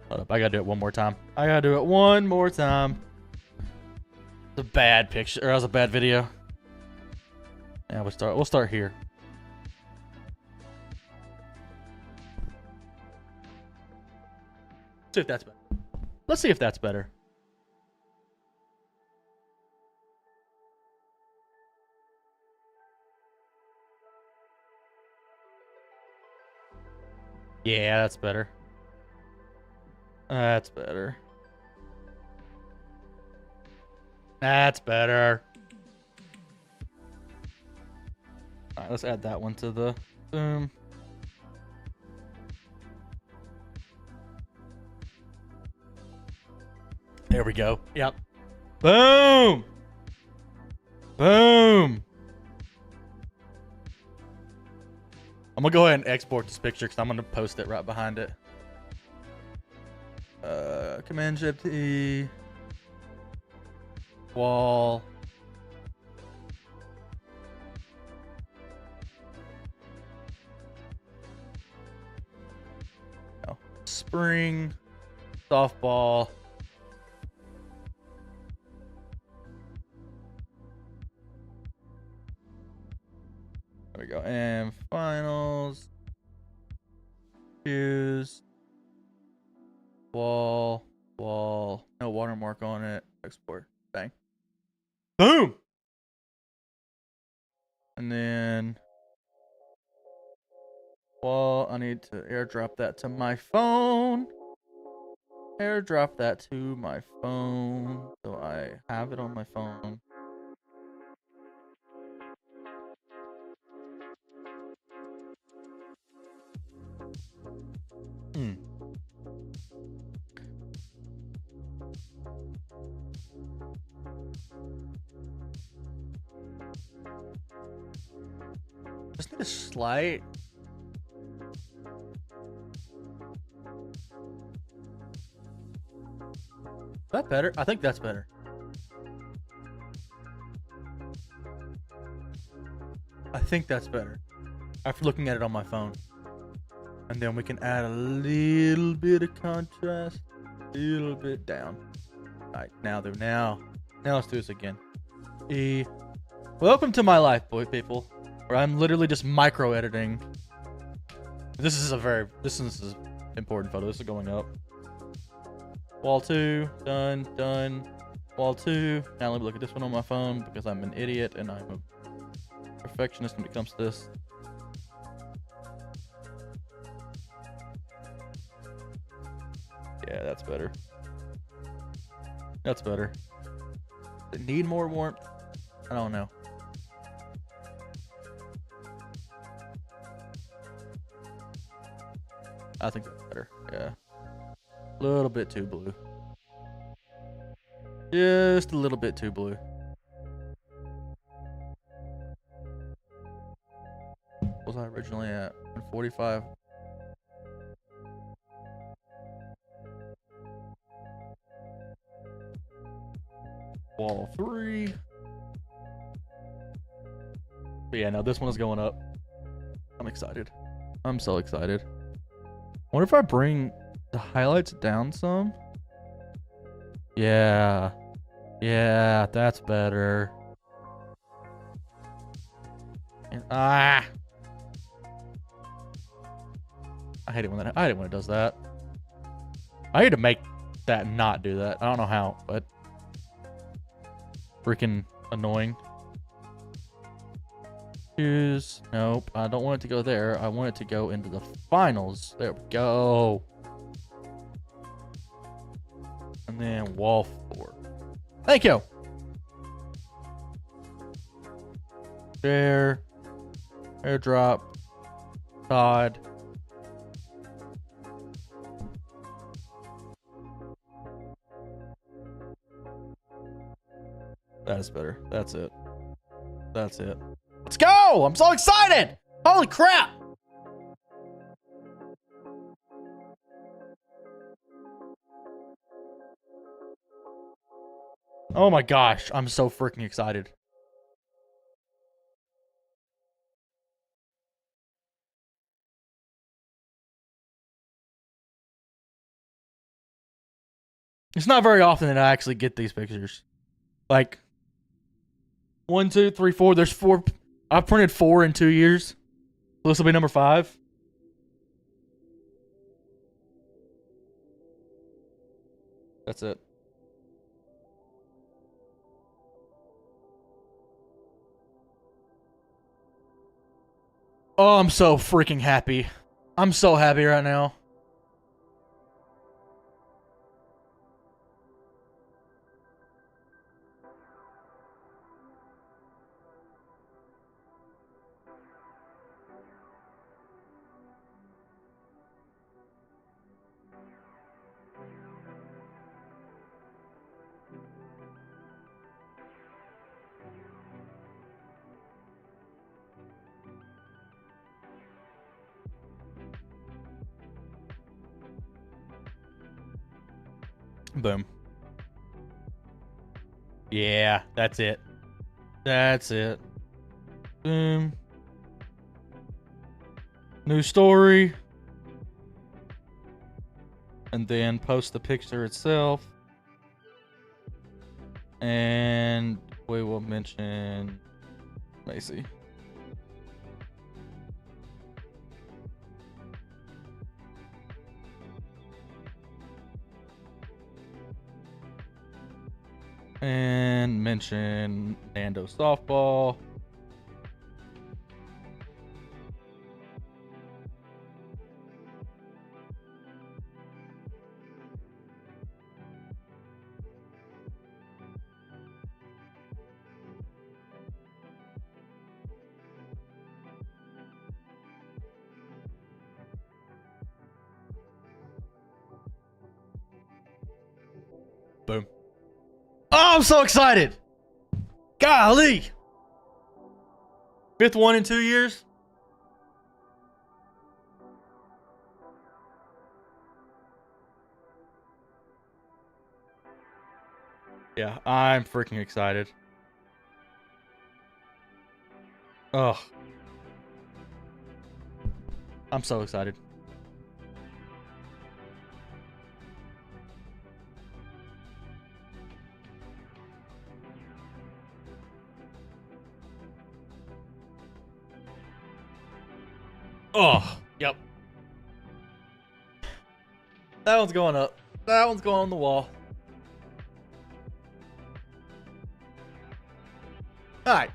[SPEAKER 1] Hold up, I gotta do it one more time. It's a bad picture, or that was a bad video. Yeah, we'll start here. See if that's better. Let's see if that's better. Yeah, that's better. That's better. That's better. Alright, let's add that one to the boom. There we go. Yep. Boom! Boom! I'm gonna go ahead and export this picture because I'm gonna post it right behind it. Command Shift T. Wall. No. Spring. Softball. There we go. And finals. Choose. Wall. No watermark on it. Export. Bang. Boom! And then wall. I need to airdrop that to my phone. Airdrop that to my phone. So I have it on my phone. Just need a slight. Is that better? I think that's better. I think that's better. After looking at it on my phone. And then we can add a little bit of contrast. A little bit down. Alright, now let's do this again. Welcome to my life, boy people. Where I'm literally just micro editing. This is an important photo. This is going up. Wall 2, done. Wall 2. Now let me look at this one on my phone because I'm an idiot and I'm a perfectionist when it comes to this. Yeah, that's better. That's better. Does it need more warmth? I don't know. I think that's better. Yeah. A little bit too blue. Just a little bit too blue. What was I originally at? 145. Wall 3. But yeah, no, this one is going up. I'm excited. I'm so excited. What if I bring the highlights down some? Yeah. Yeah, that's better. Ah. I hate it when it does that. I need to make that not do that. I don't know how, but freaking annoying. Choose. Nope. I don't want it to go there. I want it to go into the finals. There we go. And then wall 4. Thank you. Share. Airdrop. Todd. That is better. That's it. That's it. Let's go! I'm so excited! Holy crap! Oh my gosh, I'm so freaking excited. It's not very often that I actually get these pictures. Like, 1, 2, 3, 4. There's 4. I've printed 4 in 2 years. This will be number 5. That's it. Oh, I'm so freaking happy. I'm so happy right now. Boom. Yeah, that's it. That's it. Boom. New story. And then post the picture itself. And we will mention Macy. And mention Nando softball. Boom. Oh, I'm so excited. Golly. 5th one in 2 years. Yeah, I'm freaking excited. Oh. I'm so excited. Oh, yep. That one's going up. That one's going on the wall. All right.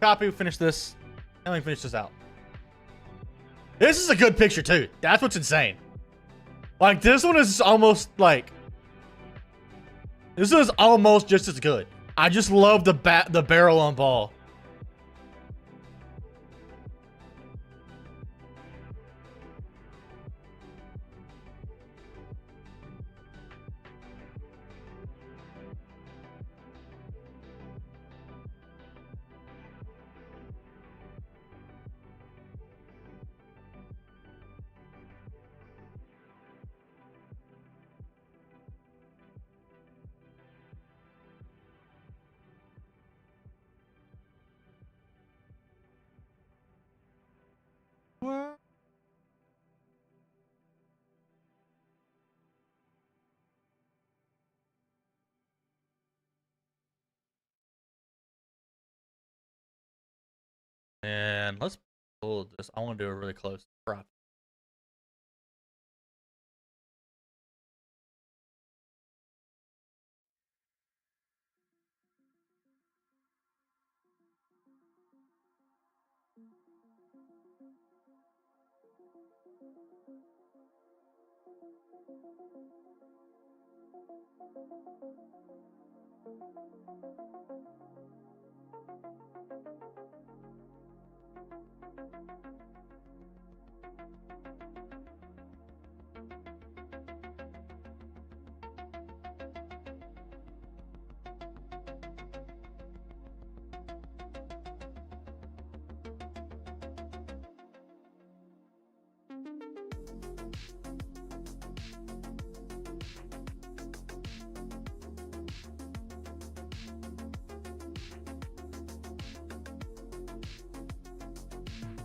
[SPEAKER 1] Copy, finish this. And let me finish this out. This is a good picture, too. That's what's insane. Like this one is almost like, this is almost just as good. I just love the barrel on ball. What? And let's pull this. I want to do a really close crop.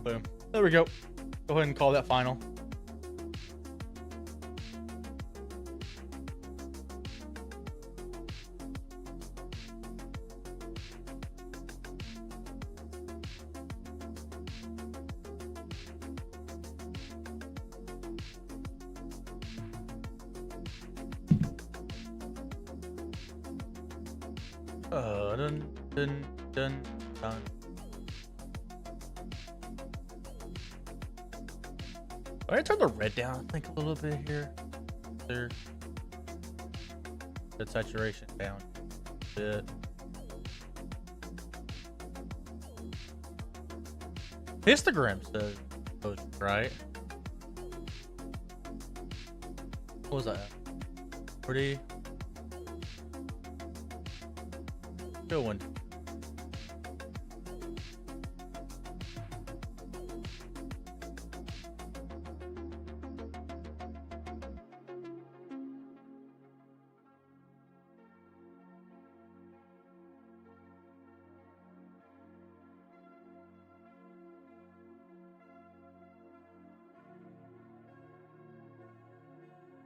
[SPEAKER 1] Boom. There we go. Go ahead and call that final. Dun, dun, dun, dun. I'm gonna turn the red down, I think, a little bit here. There. Set saturation down a bit. Histogram says right. What was that? 40. Good one.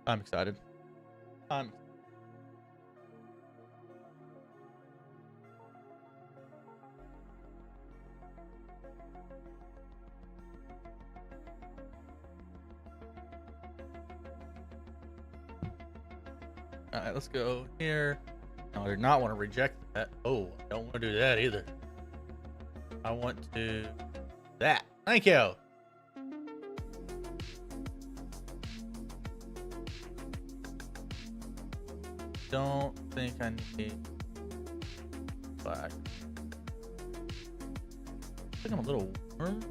[SPEAKER 1] I'm excited. I'm all right, let's go here. No, I do not want to reject that. Oh, I don't want to do that either. I want to that. Thank you. Don't think I need black. I think I'm a little warm.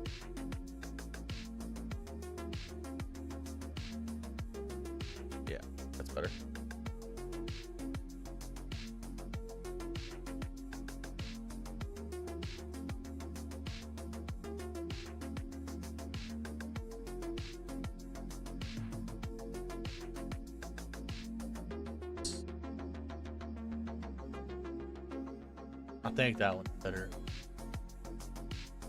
[SPEAKER 1] Yeah, that's better. I think that one's better.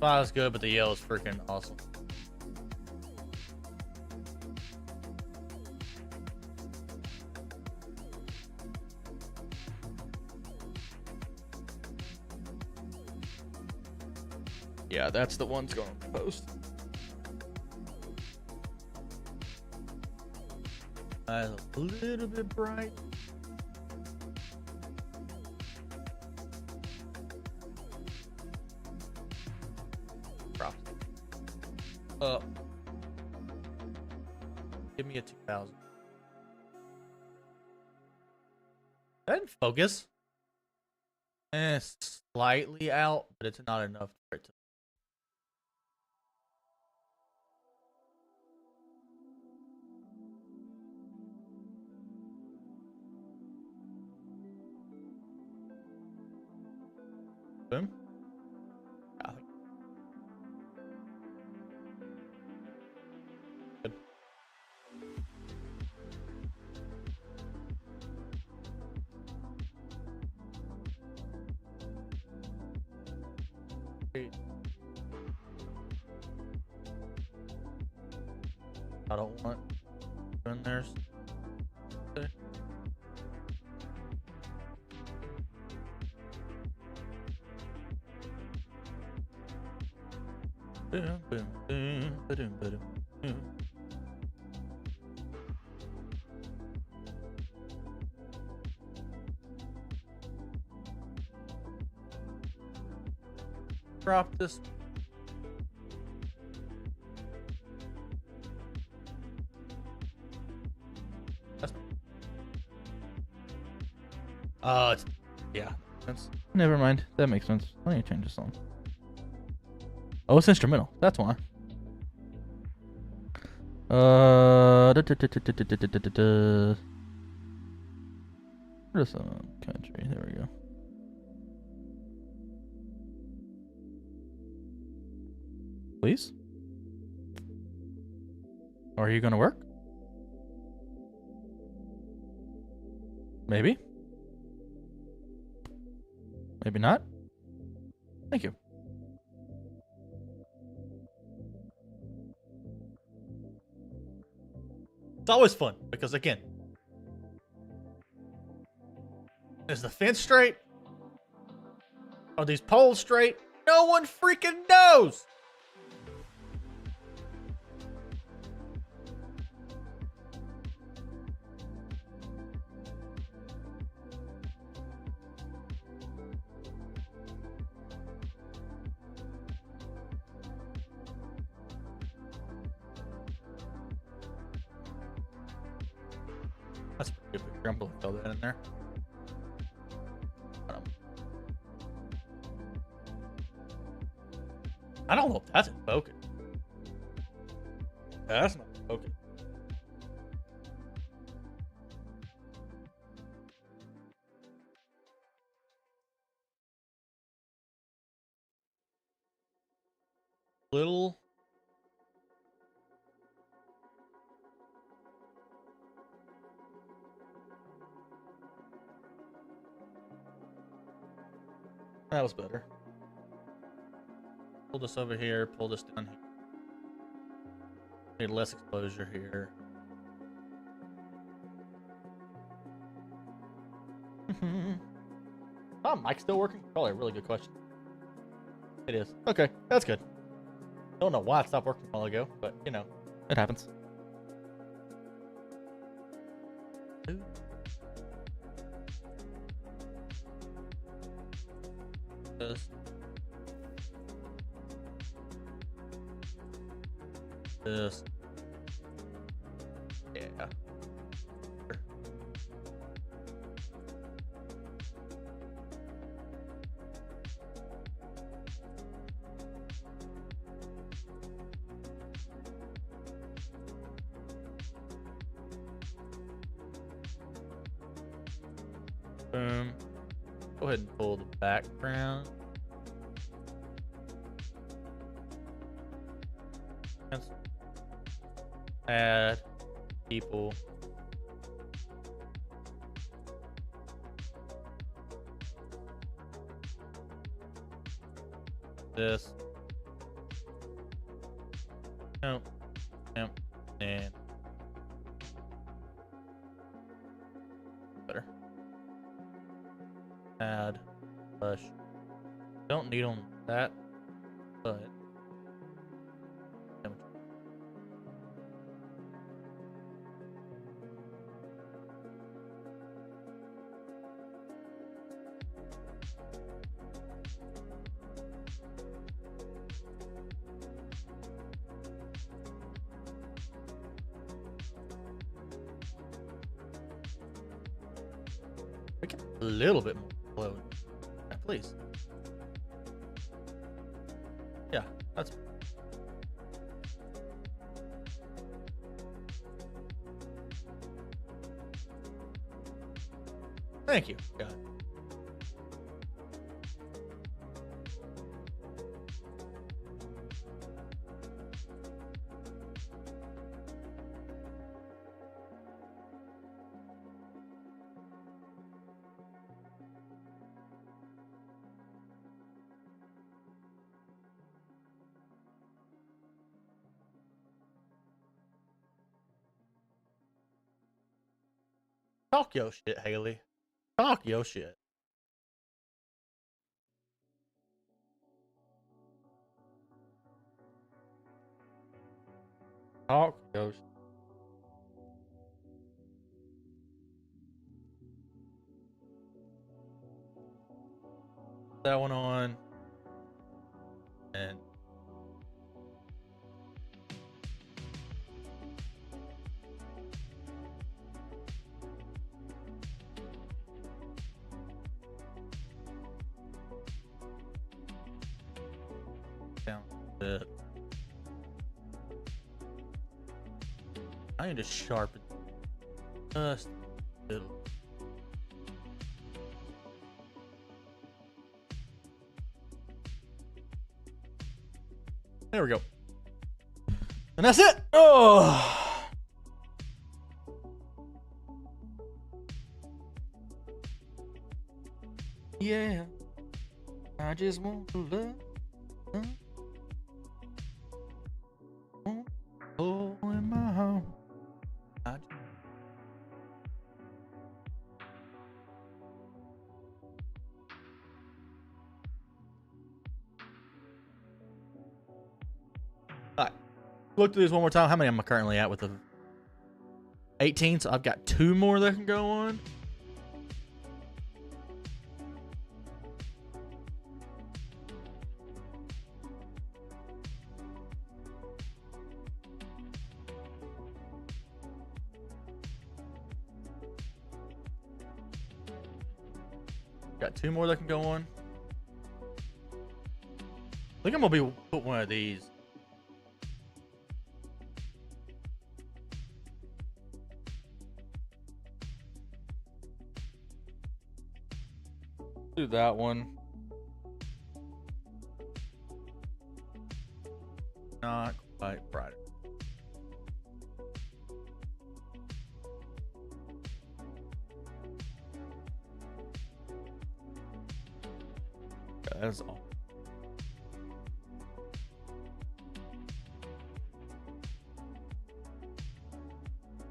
[SPEAKER 1] Well, that's good, but the yellow's freaking awesome. Yeah, that's the one's going to post. A little bit bright. Up. Give me a 2000. Focus. And it's slightly out, but it's not enough for it to. Boom. Oh. Good. I don't want in there. Okay. Boom, boom, boom, boom, boom, boom. Drop this. It's, yeah. That's, never mind. That makes sense. Let me change the song. Oh, it's instrumental. That's why. Where's some country? There we go. Please? Are you gonna work? Maybe. Maybe not. Thank you. It's always fun because, again, is the fence straight? Are these poles straight? No one freaking knows. That's a pretty good picture. I'm gonna throw that in there. I don't know if that's in focus. That's not in focus. Little. That was better. Pull this over here, pull this down here. Need less exposure here. Oh, mic's still working? Probably a really good question. It is. Okay, that's good. Don't know why it stopped working a while ago, but you know, it happens. This. Yeah. Boom. Go ahead and pull the background. Add people. This. No. No. And better. Add brush. Don't need on that, but Make it a little bit more flowy. Yeah, please. Yeah, that's. Thank you. God. Talk your shit, Haley. Talk your shit. Talk your shit. That one on. And down a bit. I need to sharpen just a little. There we go. And that's it. Oh. Yeah. I just want to love. Oh, in my home. Alright. Look through this one more time. How many am I currently at with the 18? So I've got 2 more that can go on. Got 2 more that can go on. I think I'm gonna be put one of these. Do that one. Not quite bright. That's all.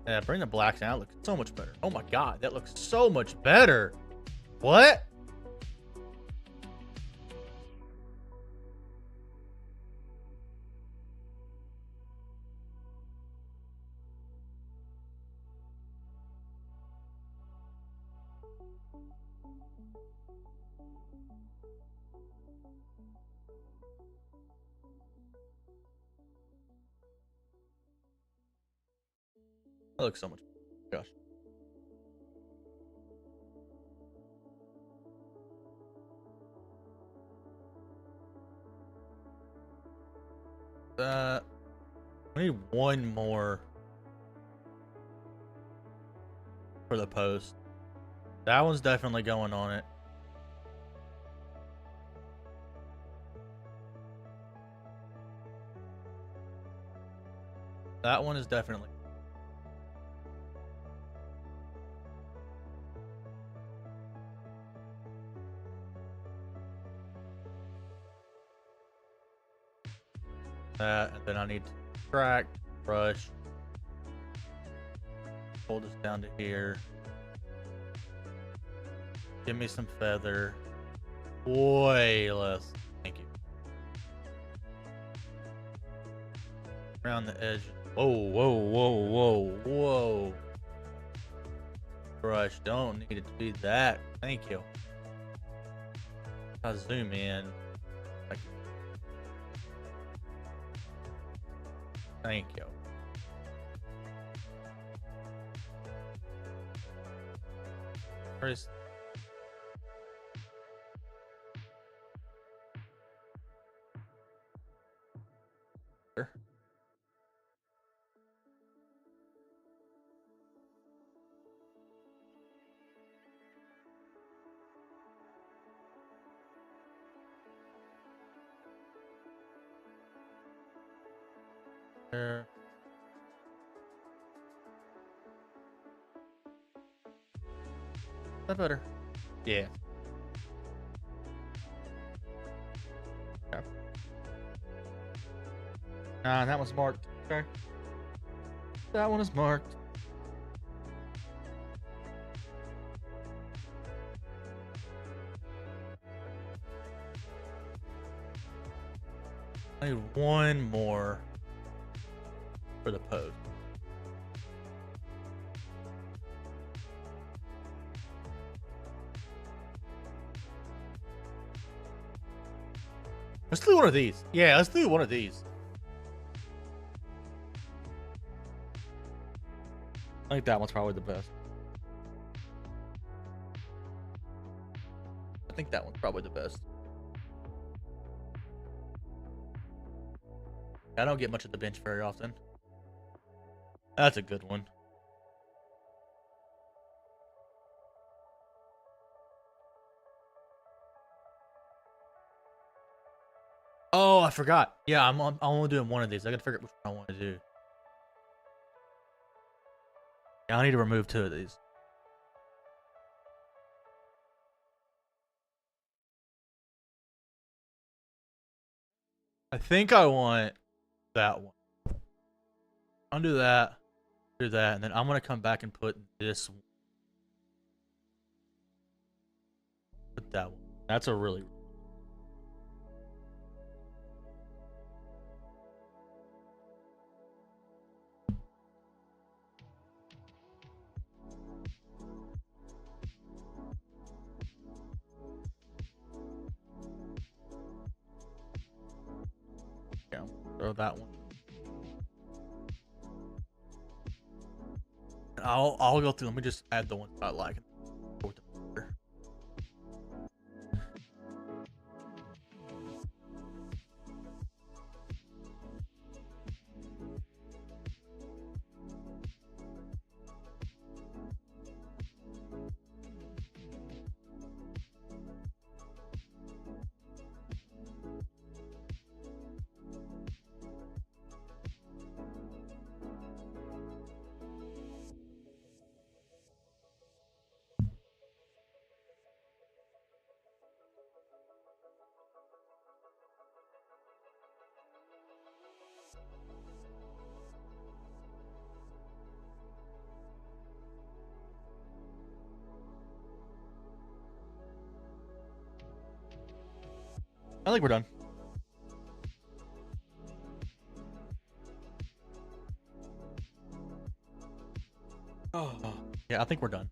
[SPEAKER 1] Yeah, bring the blacks out. It looks so much better. Oh my god, that looks so much better. What? That looks so much better. Gosh. We need one more for the post. That one's definitely going on it. That one is definitely. That, and then I need to track, brush, hold this down to here. Give me some feather. Way less. Thank you. Around the edge. Whoa, whoa, whoa, whoa, whoa. Brush, don't need it to be that. Thank you. I zoom in. Thank you. Where's There. Is that better? Yeah. Okay. That one's marked. Okay. That one is marked. I need one more for the pose. Let's do one of these. Yeah, let's do one of these. I think that one's probably the best. I think that one's probably the best. I don't get much at the bench very often. That's a good one. Oh, I forgot. Yeah, I'm only doing one of these. I gotta figure out which one I want to do. Yeah, I need to remove 2 of these. I think I want that one. Undo that, do that, and then I'm gonna come back and put this one. Put that one. That's a really. Yeah, throw that one. I'll go through. Let me just add the ones I like. I think we're done. Oh, yeah, I think we're done.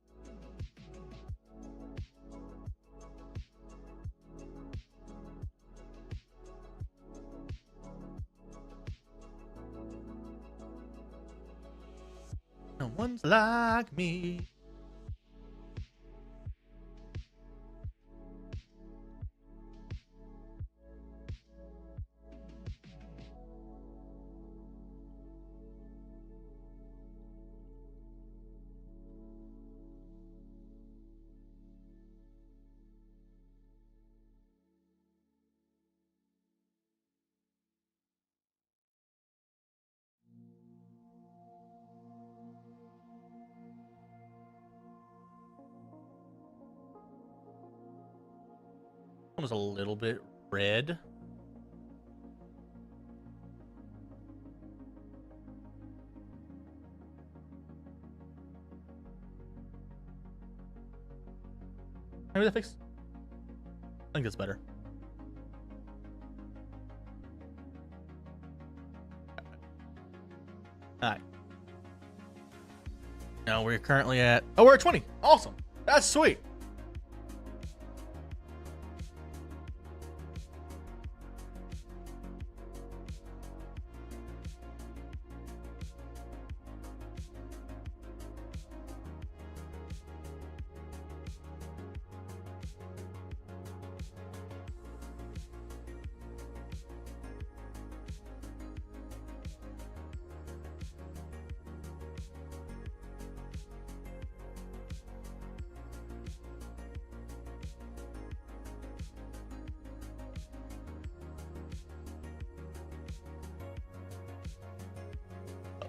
[SPEAKER 1] No one's like me. One was a little bit red. Maybe that fix. I think that's better. All right. Now we're currently at. Oh, we're at 20. Awesome. That's sweet.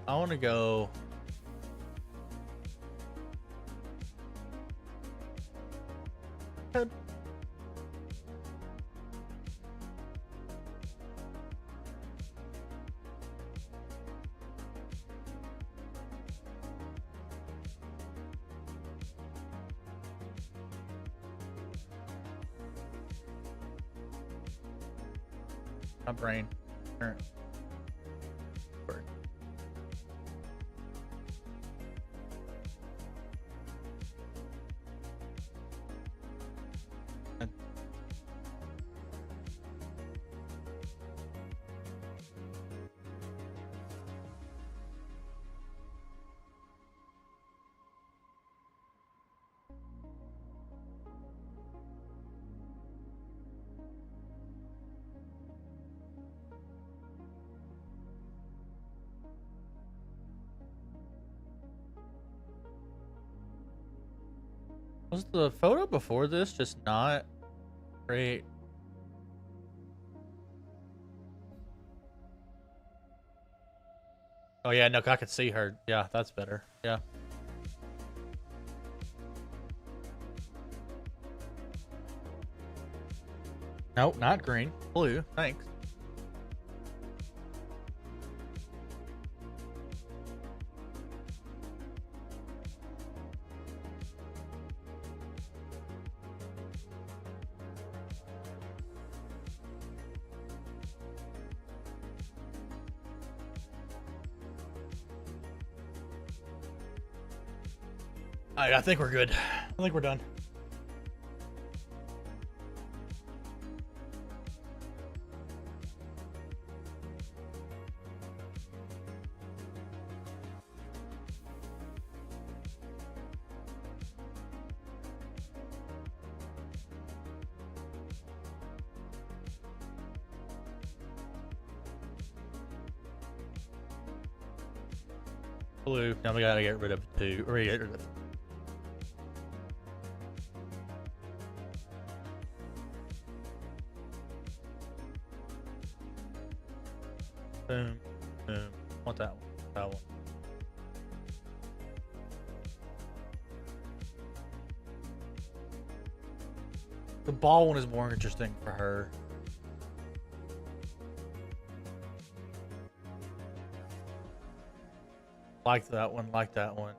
[SPEAKER 1] I want to go. My brain. Current. Work. Was the photo before this just not great? Oh yeah, no, I could see her. Yeah, that's better. Yeah. Nope, not green. Blue, thanks. I think we're good. I think we're done. Blue. Now we gotta get rid of two. Or we get rid of. Boom. Boom. Want that one. That one. The ball one is more interesting for her. Like that one, like that one.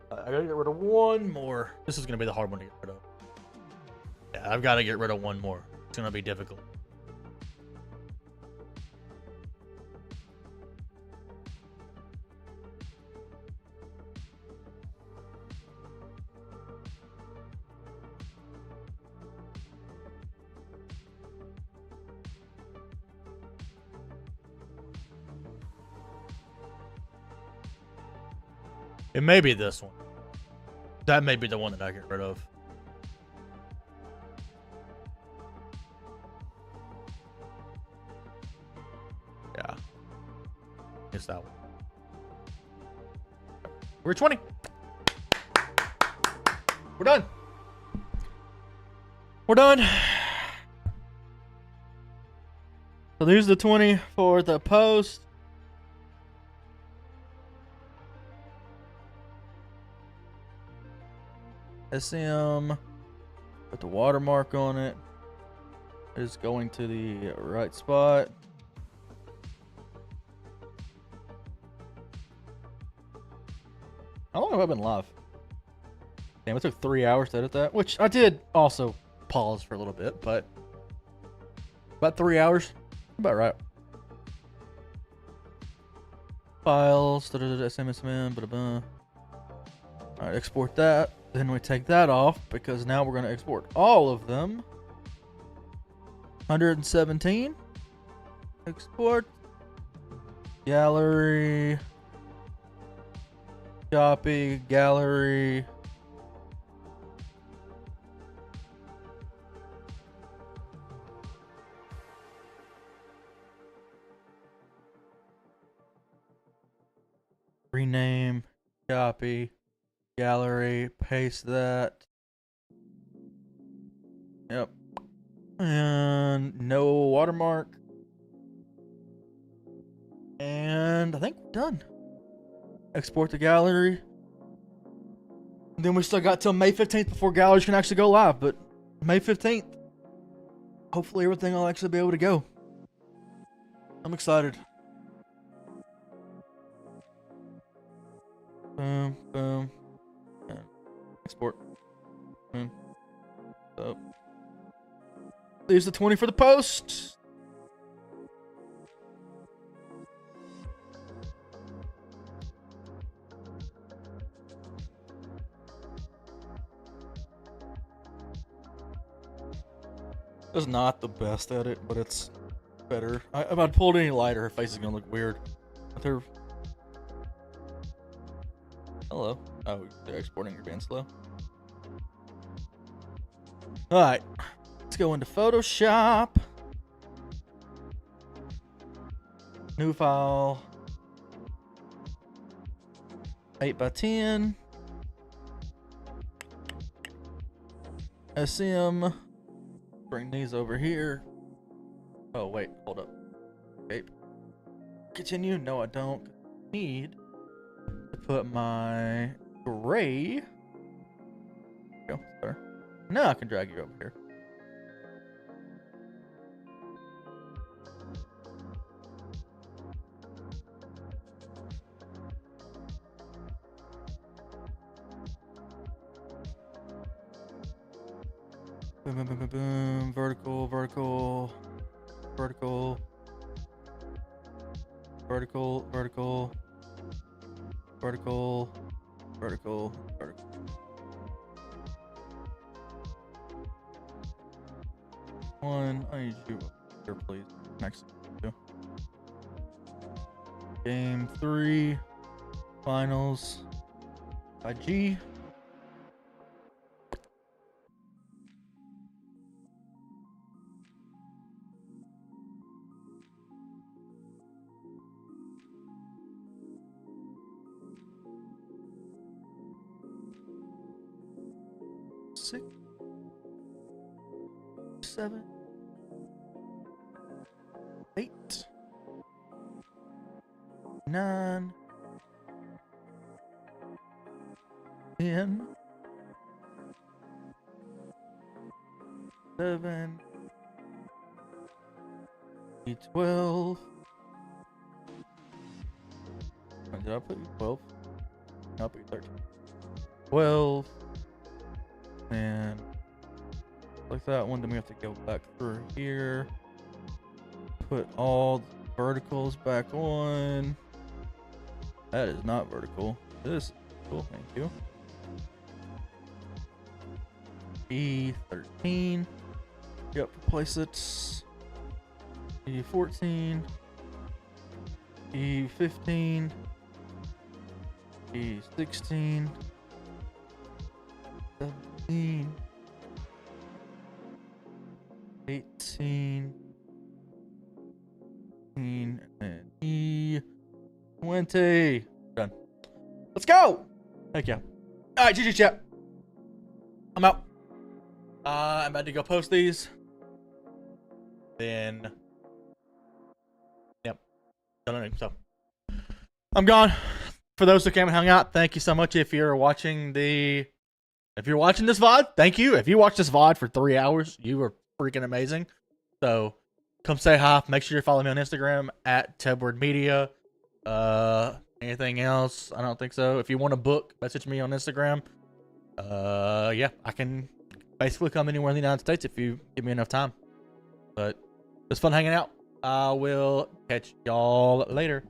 [SPEAKER 1] I gotta get rid of one more. This is gonna be the hard one to get rid of. Yeah, I've got to get rid of one more. It's gonna be difficult. It may be this one. That may be the one that I get rid of. Yeah. It's that one. We're 20. We're done. We're done. So there's the 20 for the post. SM, put the watermark on it. It's going to the right spot. How long have I been live? Damn, it took 3 hours to edit that, which I did also pause for a little bit, but about 3 hours, about right. Files, SMSM, blah, blah. All right, export that. Then we take that off because now we're going to export all of them. 117. Export. Gallery. Copy, gallery. Rename, copy, gallery, paste that. Yep. And no watermark. And I think we're done. Export the gallery. And then we still got till May 15th before galleries can actually go live, but May 15th, hopefully everything will actually be able to go. I'm excited. Boom, boom. And export. Boom. So. Leaves the 20 for the post. It's not the best at it, but it's better. If I pulled any lighter, her face is gonna look weird. With her. Hello. Oh, they're exporting your band slow. Alright. Let's go into Photoshop. New file. 8x10. SM. Bring these over here. Oh, wait. Hold up. Okay. Continue. No, I don't need to put my gray. Go. Sorry. Now I can drag you over here. Boom, boom, boom, boom, boom. Vertical, vertical, vertical, vertical, vertical, vertical, vertical, vertical. One, I need you up here, please. Next. Two. Game 3, finals by G. Six, 7, 8, 9, 10, 11, 12. Did I put you 12? No, I put you 13. 12. And like that one, then we have to go back through here. Put all the verticals back on. That is not vertical. This is cool, thank you. E13. Yep, replace it. E14. E15. E16. 17. 18. 19 and E20. Done. Let's go. Heck yeah. All right, GG chat. I'm out. I'm about to go post these. Then, yep. So, I'm gone. For those who came and hung out, thank you so much. If you're watching this VOD, thank you. If you watched this VOD for 3 hours, you were freaking amazing. So come say hi. Make sure you follow me on Instagram at Tedward Media. Anything else? I don't think so. If you want a book, message me on Instagram. Yeah, I can basically come anywhere in the United States if you give me enough time. But it was fun hanging out. I will catch y'all later.